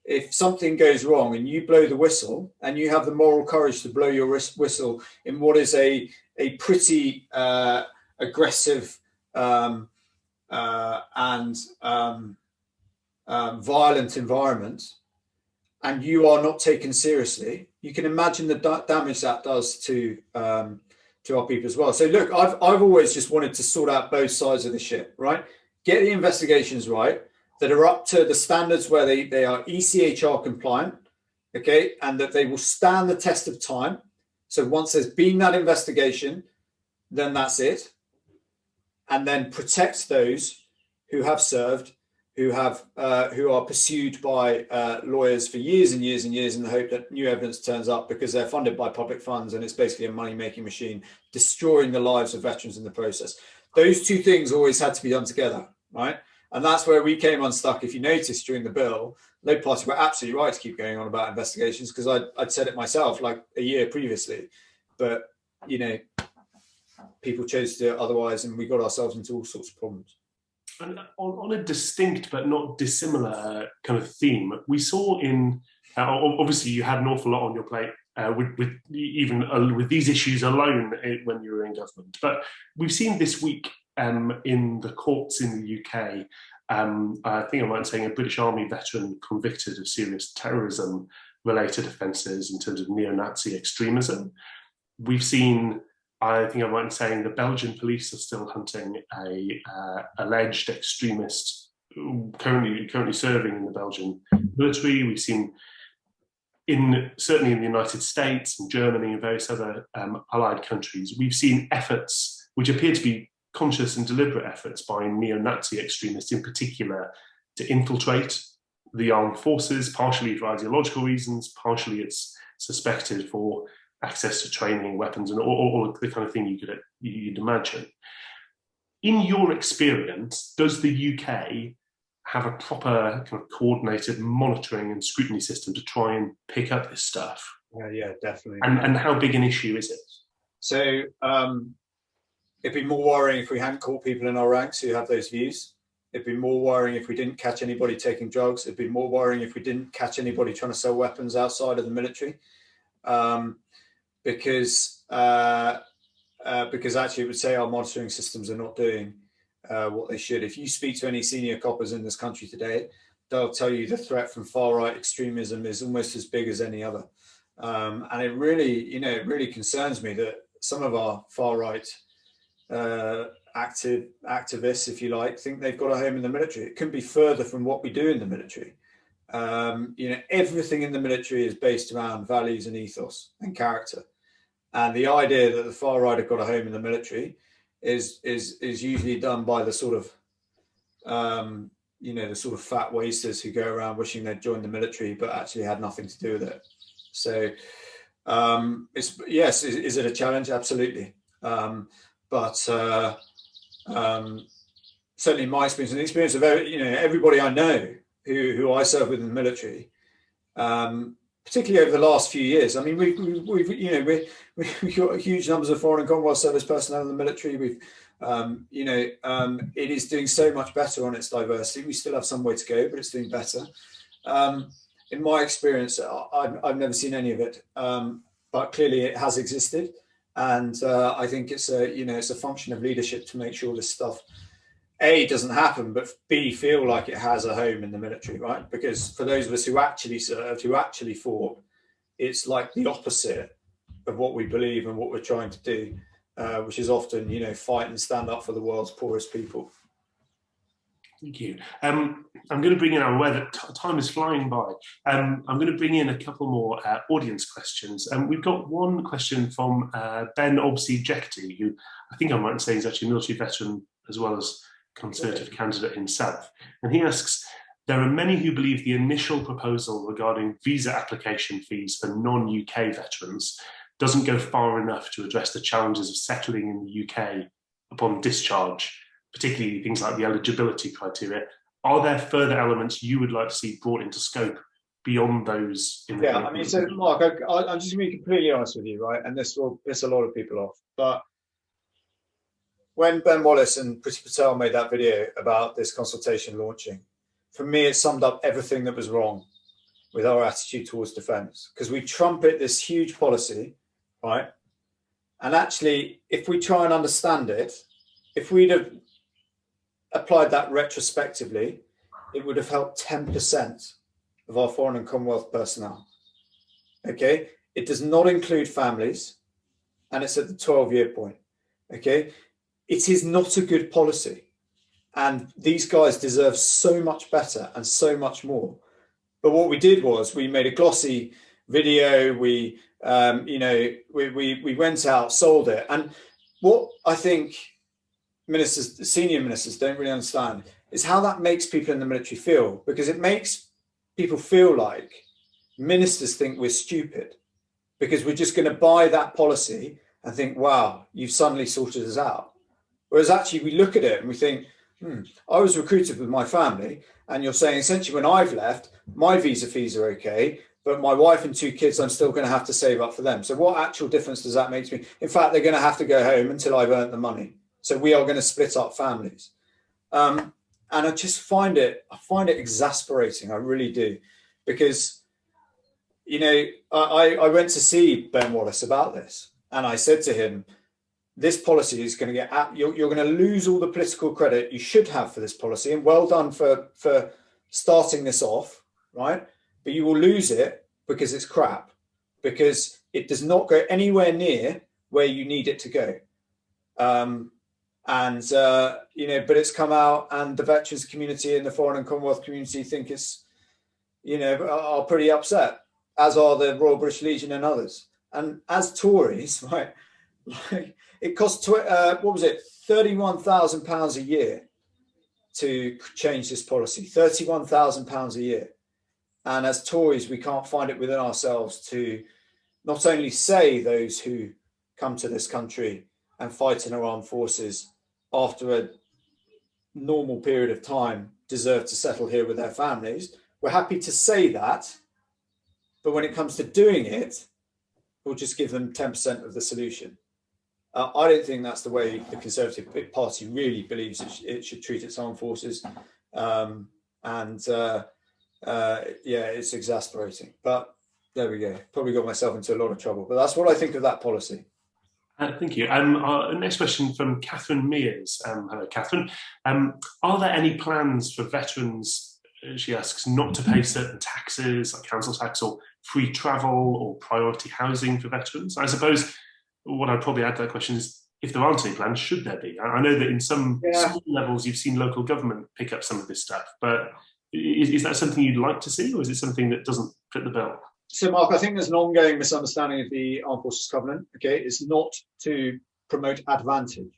if something goes wrong and you blow the whistle and you have the moral courage to blow your whistle in what is a pretty aggressive and violent environment, and you are not taken seriously. You can imagine the damage that does to our people as well. So look, I've always just wanted to sort out both sides of the ship, right? Get the investigations right that are up to the standards where they are ECHR compliant, okay, and that they will stand the test of time. So once there's been that investigation, then that's it. And then protect those who have served, who are pursued by lawyers for years and years and years in the hope that new evidence turns up, because they're funded by public funds and it's basically a money-making machine, destroying the lives of veterans in the process. Those two things always had to be done together, right? And that's where we came unstuck. If you noticed during the bill, Labour Party were absolutely right to keep going on about investigations, because I'd said it myself like a year previously. But, people chose to do it otherwise, and we got ourselves into all sorts of problems. And on a distinct but not dissimilar kind of theme, we saw in, obviously you had an awful lot on your plate with these issues alone when you were in government. But we've seen this week in the courts in the UK, I think I might be saying a British Army veteran convicted of serious terrorism-related offences in terms of neo-Nazi extremism. We've seen, I think I might be saying, the Belgian police are still hunting a alleged extremist currently serving in the Belgian military. We've seen certainly in the United States and Germany and various other allied countries, we've seen efforts which appear to be conscious and deliberate efforts by neo-Nazi extremists in particular to infiltrate the armed forces, partially for ideological reasons, partially it's suspected for access to training, weapons, and all the kind of thing you'd imagine. In your experience, does the UK have a proper kind of coordinated monitoring and scrutiny system to try and pick up this stuff? Yeah, definitely. And how big an issue is it? So it'd be more worrying if we hadn't caught people in our ranks who have those views. It'd be more worrying if we didn't catch anybody taking drugs. It'd be more worrying if we didn't catch anybody trying to sell weapons outside of the military. Because actually it would say our monitoring systems are not doing what they should. If you speak to any senior coppers in this country today, they'll tell you the threat from far-right extremism is almost as big as any other. And it really, it really concerns me that some of our far-right activists, if you like, think they've got a home in the military. It couldn't be further from what we do in the military. Everything in the military is based around values and ethos and character. And the idea that the far right have got a home in the military is usually done by the sort of, the sort of fat wasters who go around wishing they'd joined the military, but actually had nothing to do with it. So, is it a challenge? Absolutely. But certainly my experience and the experience of everybody I know who I serve with in the military, particularly over the last few years. I mean, we've got huge numbers of Foreign and Commonwealth Service personnel in the military. It is doing so much better on its diversity. We still have some way to go, but it's doing better. In my experience, I've never seen any of it, but clearly it has existed. And I think it's a function of leadership to make sure this stuff, A, doesn't happen, but B, feel like it has a home in the military, right? Because for those of us who actually served, who actually fought, it's like the opposite of what we believe and what we're trying to do, which is often, fight and stand up for the world's poorest people. Thank you. I'm going to bring in, I'm aware that time is flying by. I'm going to bring in a couple more audience questions. We've got one question from Ben Obsi-Jekety, who I think I'm right in saying is actually a military veteran as well as Conservative candidate himself. And he asks, there are many who believe the initial proposal regarding visa application fees for non-UK veterans doesn't go far enough to address the challenges of settling in the UK upon discharge, particularly things like the eligibility criteria. Are there further elements you would like to see brought into scope beyond those? So Mark, I'm just going to be completely honest with you, right? And this will piss a lot of people off, but when Ben Wallace and Priti Patel made that video about this consultation launching, for me, it summed up everything that was wrong with our attitude towards defence, because we trumpet this huge policy, right? And actually, if we try and understand it, if we'd have applied that retrospectively, it would have helped 10% of our Foreign and Commonwealth personnel. Okay? It does not include families, and it's at the 12-year point. Okay? It is not a good policy. And these guys deserve so much better and so much more. But what we did was we made a glossy video. We went out, sold it. And what I think ministers, senior ministers don't really understand is how that makes people in the military feel, because it makes people feel like ministers think we're stupid because we're just going to buy that policy and think, wow, you've suddenly sorted us out. Whereas actually we look at it and we think, I was recruited with my family, and you're saying essentially when I've left, my visa fees are okay, but my wife and 2 kids, I'm still going to have to save up for them. So what actual difference does that make to me? In fact, they're going to have to go home until I've earned the money. So we are going to split up families. And I just find it exasperating. I really do. Because, I went to see Ben Wallace about this, and I said to him, this policy is going to you're going to lose all the political credit you should have for this policy, and well done for starting this off, right? But you will lose it because it's crap, because it does not go anywhere near where you need it to go. But it's come out, and the veterans community and the Foreign and Commonwealth community think it's, are pretty upset, as are the Royal British Legion and others. And as Tories, right, like it costs £31,000 a year to change this policy. £31,000 a year, and as Tories, we can't find it within ourselves to not only say those who come to this country and fight in our armed forces after a normal period of time deserve to settle here with their families. We're happy to say that, but when it comes to doing it, we'll just give them 10% of the solution. I don't think that's the way the Conservative Party really believes it should treat its armed forces. It's exasperating. But there we go. Probably got myself into a lot of trouble. But that's what I think of that policy. Thank you. Our next question from Catherine Mears. Hello, Catherine. Are there any plans for veterans she asks, not to pay certain taxes like council tax or free travel or priority housing for veterans. I suppose what I'd probably add to that question is, if there aren't any plans, should there be? I know that in some small levels you've seen local government pick up some of this stuff, but is that something you'd like to see, or is it something that doesn't fit the bill? So, Mark, I think there's an ongoing misunderstanding of the Armed Forces Covenant. Okay, it's not to promote advantage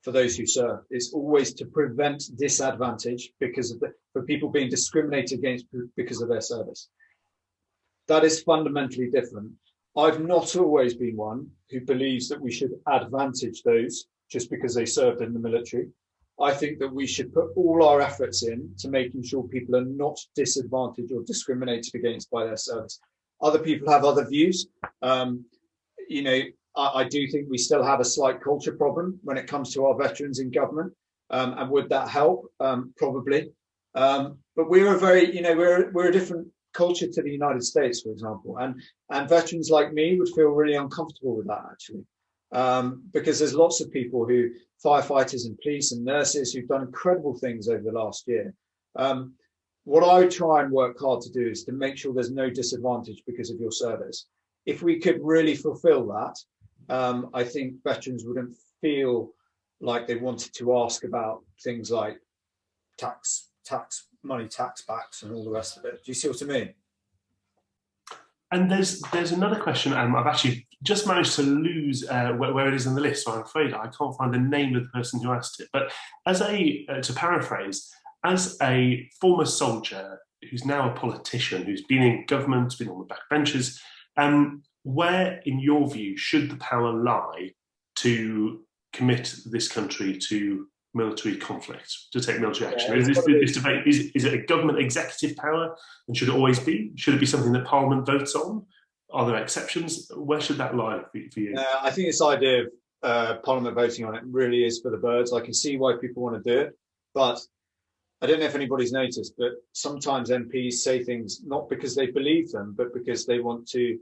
for those who serve. It's always to prevent disadvantage for people being discriminated against because of their service. That is fundamentally different. I've not always been one who believes that we should advantage those just because they served in the military. I think that we should put all our efforts in to making sure people are not disadvantaged or discriminated against by their service. Other people have other views. I do think we still have a slight culture problem when it comes to our veterans in government. And would that help? Probably. But we're we're a different culture to the United States, for example. And veterans like me would feel really uncomfortable with that, actually. Because there's lots of people firefighters and police and nurses who've done incredible things over the last year. What I try and work hard to do is to make sure there's no disadvantage because of your service. If we could really fulfill that, I think veterans wouldn't feel like they wanted to ask about things like tax backs and all the rest of it. Do you see what I mean? And there's another question. I've actually just managed to lose where it is in the list, so I'm afraid I can't find the name of the person who asked it. But to paraphrase, as a former soldier who's now a politician, who's been in government, been on the backbenches, where, in your view, should the power lie to commit this country to military conflict, to take military action? Is this debate, is it a government executive power, and should it always be? Should it be something that Parliament votes on? Are there exceptions? Where should that lie for you? I think this idea of Parliament voting on it really is for the birds. I can see why people want to do it, but I don't know if anybody's noticed, but sometimes MPs say things not because they believe them, but because they want to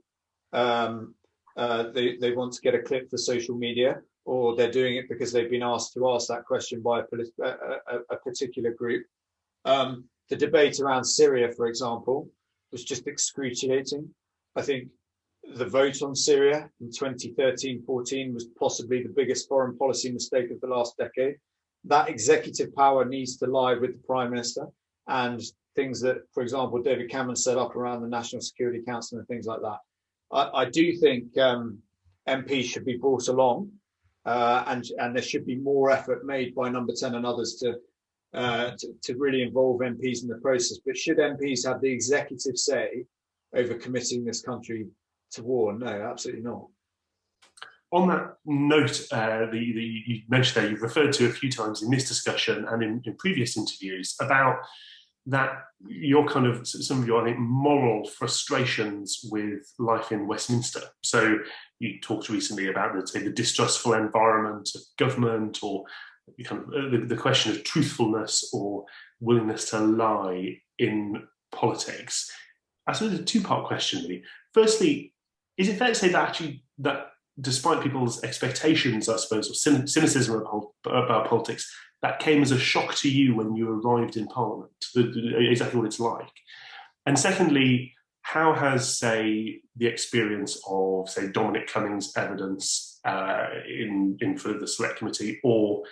they want to get a clip for social media, or they're doing it because they've been asked that question by a particular group. The debate around Syria, for example, was just excruciating. I think the vote on Syria in 2013-14 was possibly the biggest foreign policy mistake of the last decade. That executive power needs to lie with the Prime Minister, and things that, for example, David Cameron set up around the National Security Council and things like that. I do think MPs should be brought along, and there should be more effort made by Number 10 and others to really involve MPs in the process. But should MPs have the executive say over committing this country to war? No, absolutely not. On that note, you mentioned there, you've referred to a few times in this discussion and in previous interviews about that your kind of, some of your, I think, moral frustrations with life in Westminster. So you talked recently about the distrustful environment of government, or kind of the question of truthfulness or willingness to lie in politics. I suppose it's a two-part question, really. Firstly, is it fair to say that actually that despite people's expectations, I suppose, or cynicism about politics, that came as a shock to you when you arrived in Parliament, exactly what it's like? And secondly, how has, say, the experience of, say, Dominic Cummings' evidence in for the Select Committee, or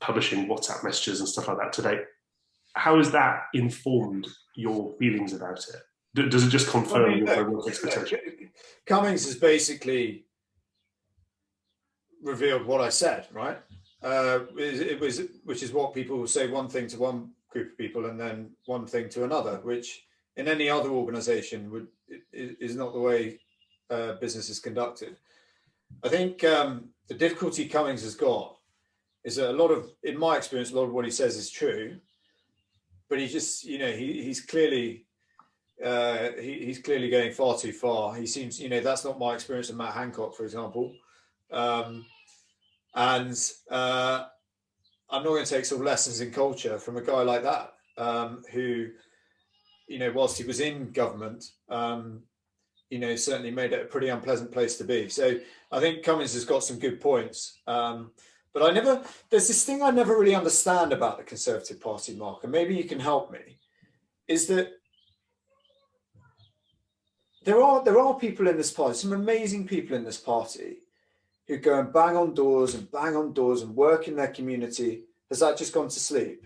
publishing WhatsApp messages and stuff like that today, how has that informed your feelings about it? Does it just confirm your expectation? Cummings has basically revealed what I said, right? Which is what people say one thing to one group of people and then one thing to another, which in any other organisation is not the way business is conducted. I think the difficulty Cummings has got is that in my experience, a lot of what he says is true, but he just, he's clearly going far too far. He seems, that's not my experience of Matt Hancock, for example. And I'm not going to take sort of lessons in culture from a guy like that, who, whilst he was in government, certainly made it a pretty unpleasant place to be. So I think Cummings has got some good points. But there's this thing I never really understand about the Conservative Party, Mark, and maybe you can help me. is that there are people in this party, some amazing people in this party, who go and bang on doors and work in their community. Has that just gone to sleep?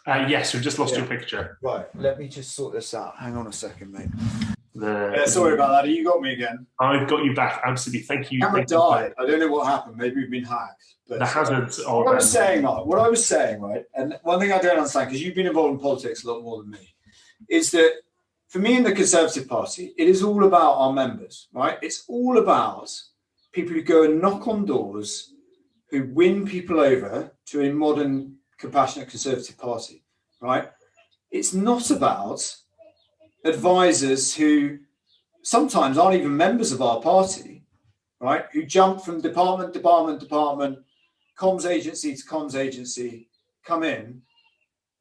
Yes, we've just lost your picture. Right, let me just sort this out. Hang on a second, mate. Sorry about that. You got me again. I've got you back. Absolutely. Thank you. Camera died. I don't know what happened. Maybe we've been hacked. But the hazards of what I was saying, Mark, right, and one thing I don't understand, because you've been involved in politics a lot more than me, is that for me in the Conservative Party, it is all about our members, right? It's all about people who go and knock on doors, who win people over to a modern, compassionate Conservative Party, right? It's not about advisors who sometimes aren't even members of our party, right? Who jump from department, comms agency to comms agency, come in.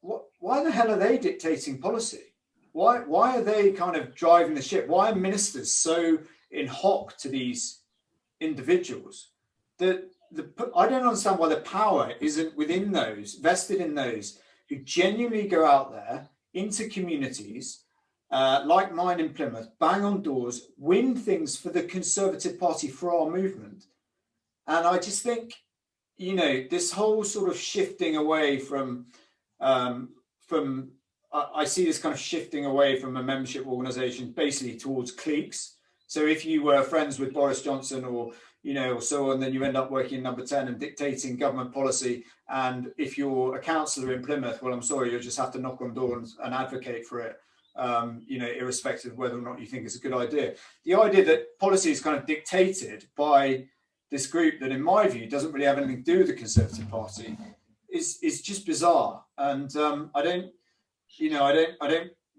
Why the hell are they dictating policy? Why are they kind of driving the ship? Why are ministers so in hock to these individuals? I don't understand why the power isn't within those, vested in those who genuinely go out there into communities like mine in Plymouth, bang on doors, win things for the Conservative Party, for our movement. And I just think, this whole sort of shifting away I see this kind of shifting away from a membership organisation basically towards cliques. So if you were friends with Boris Johnson or so on, then you end up working in number 10 and dictating government policy. And if you're a councillor in Plymouth, well, I'm sorry, you'll just have to knock on doors and advocate for it, irrespective of whether or not you think it's a good idea. The idea that policy is kind of dictated by this group that, in my view, doesn't really have anything to do with the Conservative Party is just bizarre. And I don't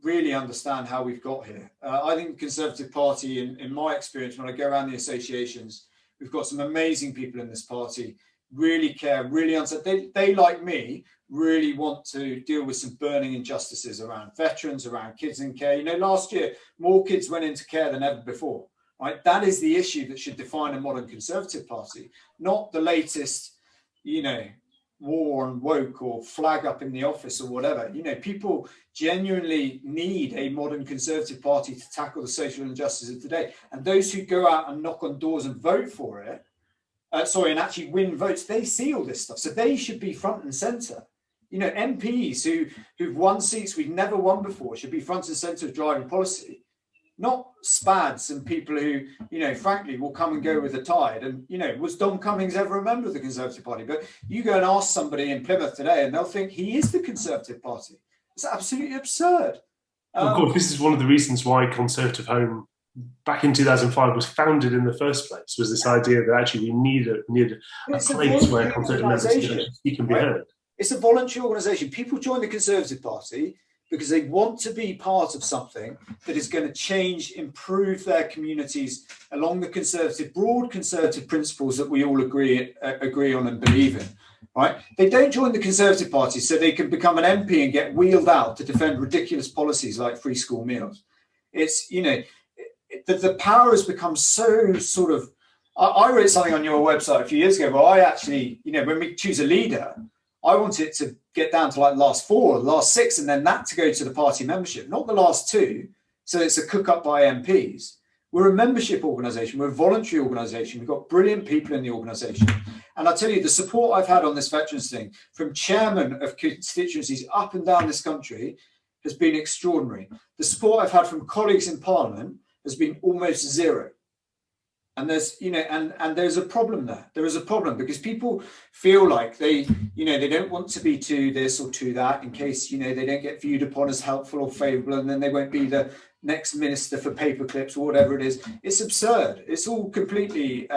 really understand how we've got here. I think the Conservative Party, in my experience, when I go around the associations, we've got some amazing people in this party, really care, really understand. They, like me, really want to deal with some burning injustices around veterans, around kids in care. Last year, more kids went into care than ever before, right? That is the issue that should define a modern Conservative Party, not the latest, war on woke or flag up in the office or whatever. People genuinely need a modern Conservative Party to tackle the social injustices of today. And those who go out and knock on doors and vote for it, and actually win votes, they see all this stuff. So they should be front and centre. MPs who've won seats we've never won before should be front and centre of driving policy, not spads and people who, frankly, will come and go with the tide. And, was Dom Cummings ever a member of the Conservative Party? But you go and ask somebody in Plymouth today and they'll think he is the Conservative Party. It's absolutely absurd. Of course, this is one of the reasons why Conservative Home, back in 2005, was founded in the first place, was this idea that actually we need a place where Conservative members can speak and be heard. It's a voluntary organisation. People join the Conservative Party because they want to be part of something that is going to change, improve their communities along the broad conservative principles that we all agree on and believe in, right? They don't join the Conservative Party so they can become an MP and get wheeled out to defend ridiculous policies like free school meals. It's, the power has become so sort of... I wrote something on your website a few years ago, but I actually, when we choose a leader, I want it to get down to like the last 4, the last 6, and then that to go to the party membership, not the last 2. So it's a cook up by MPs. We're a membership organisation. We're a voluntary organisation. We've got brilliant people in the organisation. And I tell you, the support I've had on this veterans thing from chairmen of constituencies up and down this country has been extraordinary. The support I've had from colleagues in Parliament has been almost zero. And there's, and there's a problem there. There is a problem because people feel like they don't want to be to this or to that in case, they don't get viewed upon as helpful or favourable, and then they won't be the next minister for paper clips or whatever it is. It's absurd. It's all completely,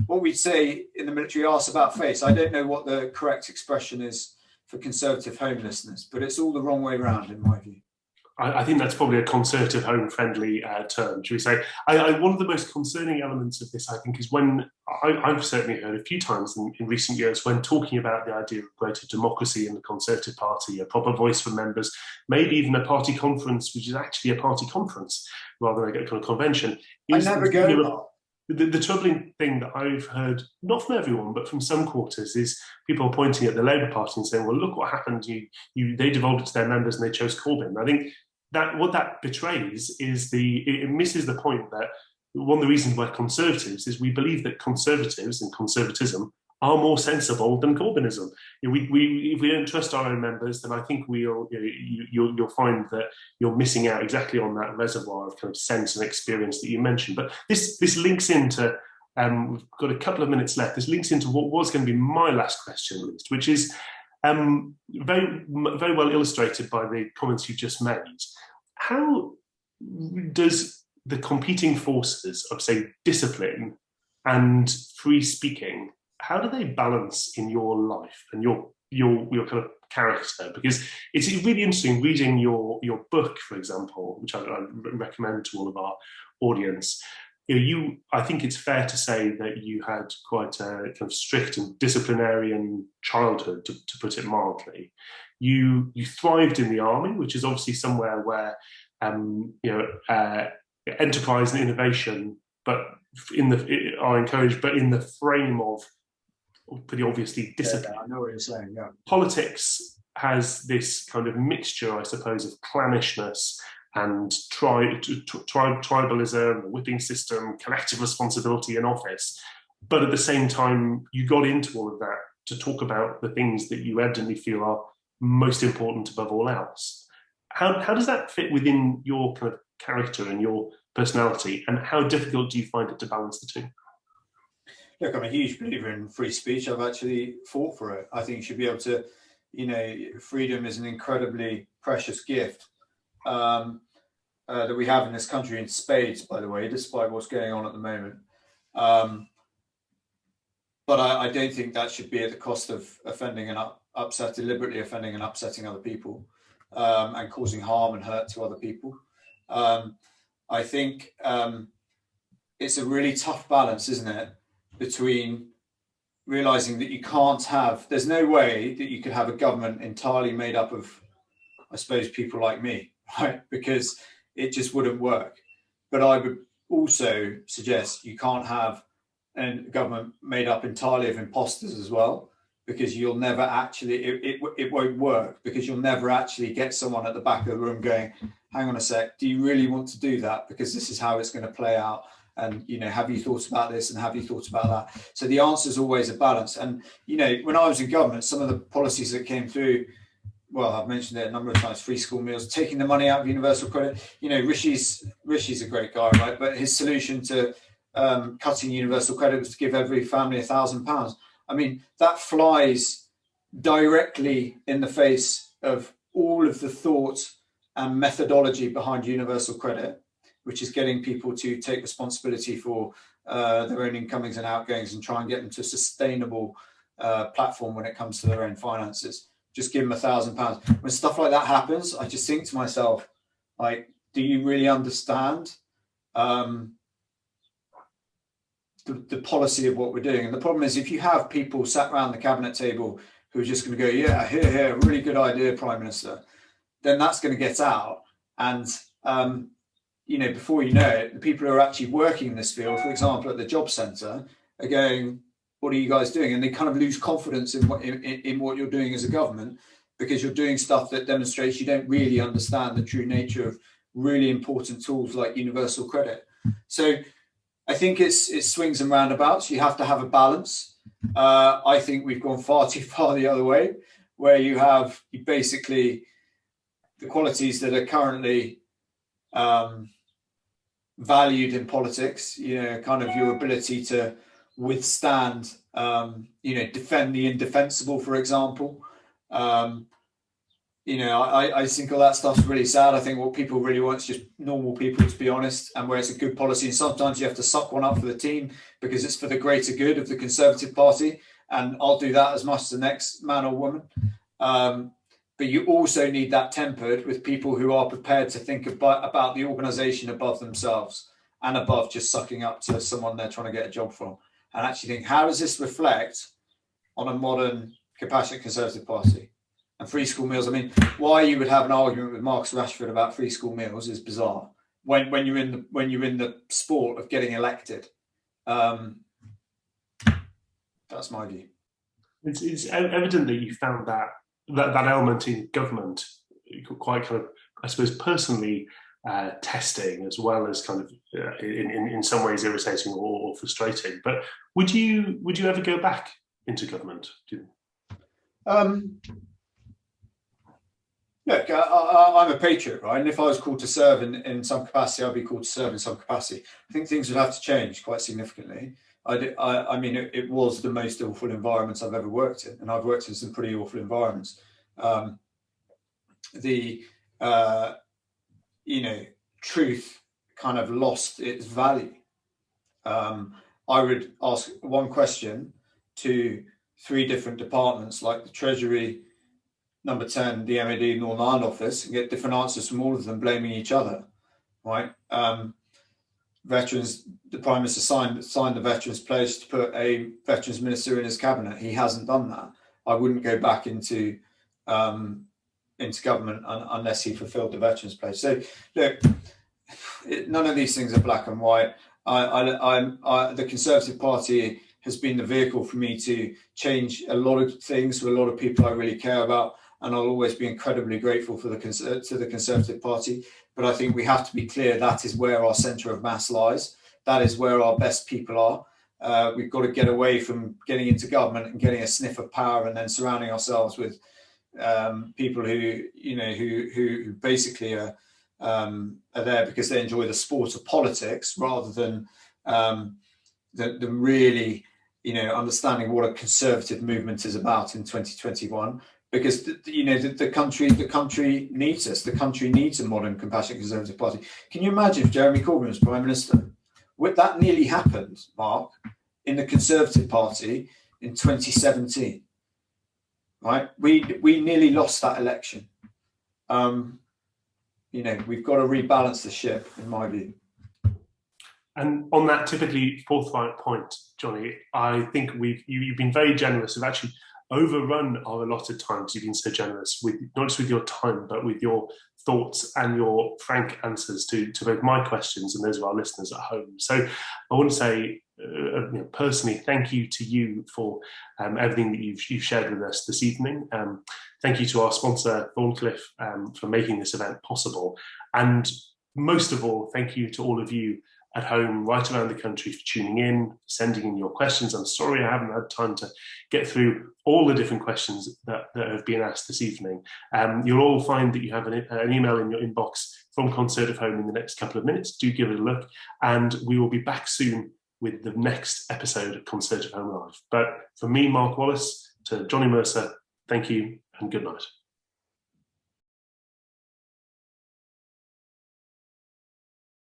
what we say in the military, arse about face. I don't know what the correct expression is for Conservative homelessness, but it's all the wrong way around in my view. I think that's probably a Conservative home-friendly term, should we say. One of the most concerning elements of this, I think, is when I've certainly heard a few times in recent years when talking about the idea of greater democracy in the Conservative Party, a proper voice for members, maybe even a party conference, which is actually a party conference rather than a kind of convention. I never go. The troubling thing that I've heard, not from everyone, but from some quarters, is people pointing at the Labour Party and saying, "Well, look what happened. They devolved it to their members and they chose Corbyn." I think that what that betrays is it misses the point that one of the reasons we're conservatives is we believe that conservatives and conservatism are more sensible than Corbynism. If we don't trust our own members, then I think you'll find that you're missing out exactly on that reservoir of kind of sense and experience that you mentioned. But this links into, we've got a couple of minutes left, this links into what was going to be my last question, at least, which is very, very well illustrated by the comments you just made. How does the competing forces of, say, discipline and free speaking, how do they balance in your life and your kind of character? Because it's really interesting reading your book, for example, which I recommend to all of our audience. I think it's fair to say that you had quite a kind of strict and disciplinarian childhood, to put it mildly. You thrived in the army, which is obviously somewhere where enterprise and innovation, but are encouraged, but in the frame of pretty obviously discipline. Yeah, I know what you're saying. Yeah, politics has this kind of mixture, I suppose, of clannishness and tribalism, the whipping system, collective responsibility in office. But at the same time, you got into all of that to talk about the things that you evidently feel are most important above all else. How does that fit within your kind of character and your personality, and how difficult do you find it to balance the two? Look, I'm a huge believer in free speech. I've actually fought for it. I think you should be able to, freedom is an incredibly precious gift that we have in this country in spades, by the way, despite what's going on at the moment. But I don't think that should be at the cost of offending and deliberately offending and upsetting other people and causing harm and hurt to other people. I think it's a really tough balance, isn't it, between realizing that there's no way that you could have a government entirely made up of, I suppose, people like me, right? Because it just wouldn't work. But I would also suggest you can't have a government made up entirely of imposters as well, because you'll never actually, it won't work, because you'll never actually get someone at the back of the room going, hang on a sec, do you really want to do that? Because this is how it's going to play out. And, have you thought about this and have you thought about that? So the answer is always a balance. And, when I was in government, some of the policies that came through, well, I've mentioned it a number of times, free school meals, taking the money out of universal credit. Rishi's a great guy, right? But his solution to cutting universal credit was to give every family £1,000. I mean, that flies directly in the face of all of the thought and methodology behind universal credit, which is getting people to take responsibility for their own incomings and outgoings and try and get them to a sustainable platform when it comes to their own finances. Just give them £1,000. When stuff like that happens, I just think to myself, like, do you really understand the policy of what we're doing? And the problem is, if you have people sat around the cabinet table who are just going to go, yeah, here, really good idea, Prime Minister, then that's going to get out. And, before you know it, the people who are actually working in this field, for example, at the job centre, are going, what are you guys doing? And they kind of lose confidence in what you're doing as a government, because you're doing stuff that demonstrates you don't really understand the true nature of really important tools like universal credit. So I think it swings and roundabouts. You have to have a balance. I think we've gone far too far the other way, where you basically the qualities that are currently valued in politics, kind of your ability to withstand, defend the indefensible, for example. I think all that stuff's really sad. I think what people really want is just normal people, to be honest, and where it's a good policy. And sometimes you have to suck one up for the team because it's for the greater good of the Conservative Party. And I'll do that as much as the next man or woman. But you also need that tempered with people who are prepared to think about the organisation above themselves and above just sucking up to someone they're trying to get a job from. And actually think, how does this reflect on a modern, compassionate Conservative Party? And free school meals, I mean, why you would have an argument with Marcus Rashford about free school meals is bizarre. When you're in the sport of getting elected, That's my view. It's evident that you found that element in government quite kind of, I suppose, personally testing, as well as kind of in some ways irritating or frustrating. But would you ever go back into government? Look, I'm a patriot, right? And if I was called to serve in some capacity, I'd be called to serve in some capacity. I think things would have to change quite significantly. I mean, it was the most awful environments I've ever worked in, and I've worked in some pretty awful environments. Truth kind of lost its value. I would ask one question to 3 different departments, like the Treasury, Number 10, the MOD Northern Ireland office, and get different answers from all of them, blaming each other, right? Veterans, the Prime Minister signed the Veterans Pledge to put a Veterans Minister in his cabinet. He hasn't done that. I wouldn't go back into government unless he fulfilled the Veterans Pledge. So, look, none of these things are black and white. The Conservative Party has been the vehicle for me to change a lot of things for a lot of people I really care about, and I'll always be incredibly grateful for to the Conservative Party. But I think we have to be clear that is where our centre of mass lies. That is where our best people are. We've got to get away from getting into government and getting a sniff of power, and then surrounding ourselves with people who basically are there because they enjoy the sport of politics, rather than really, understanding what a conservative movement is about in 2021. Because the country needs us. The country needs a modern, compassionate Conservative Party. Can you imagine if Jeremy Corbyn was Prime Minister? That nearly happened, Mark, in the Conservative Party in 2017. Right? We nearly lost that election. We've got to rebalance the ship, in my view. And on that typically forthright point, Johnny, I think you've been very generous. We've actually overrun our allotted time. You've been so generous with not just with your time, but with your thoughts and your frank answers to both my questions and those of our listeners at home. So I want to say personally, thank you to you for everything that you've shared with us this evening. Thank you to our sponsor, Thorncliffe, for making this event possible. And most of all, thank you to all of you at home, right around the country, for tuning in, sending in your questions. I'm sorry I haven't had time to get through all the different questions that have been asked this evening. You'll all find that you have an email in your inbox from Conservative Home in the next couple of minutes. Do give it a look, and we will be back soon with the next episode of Conservative Home Live. But from me, Mark Wallace, to Johnny Mercer, thank you and good night.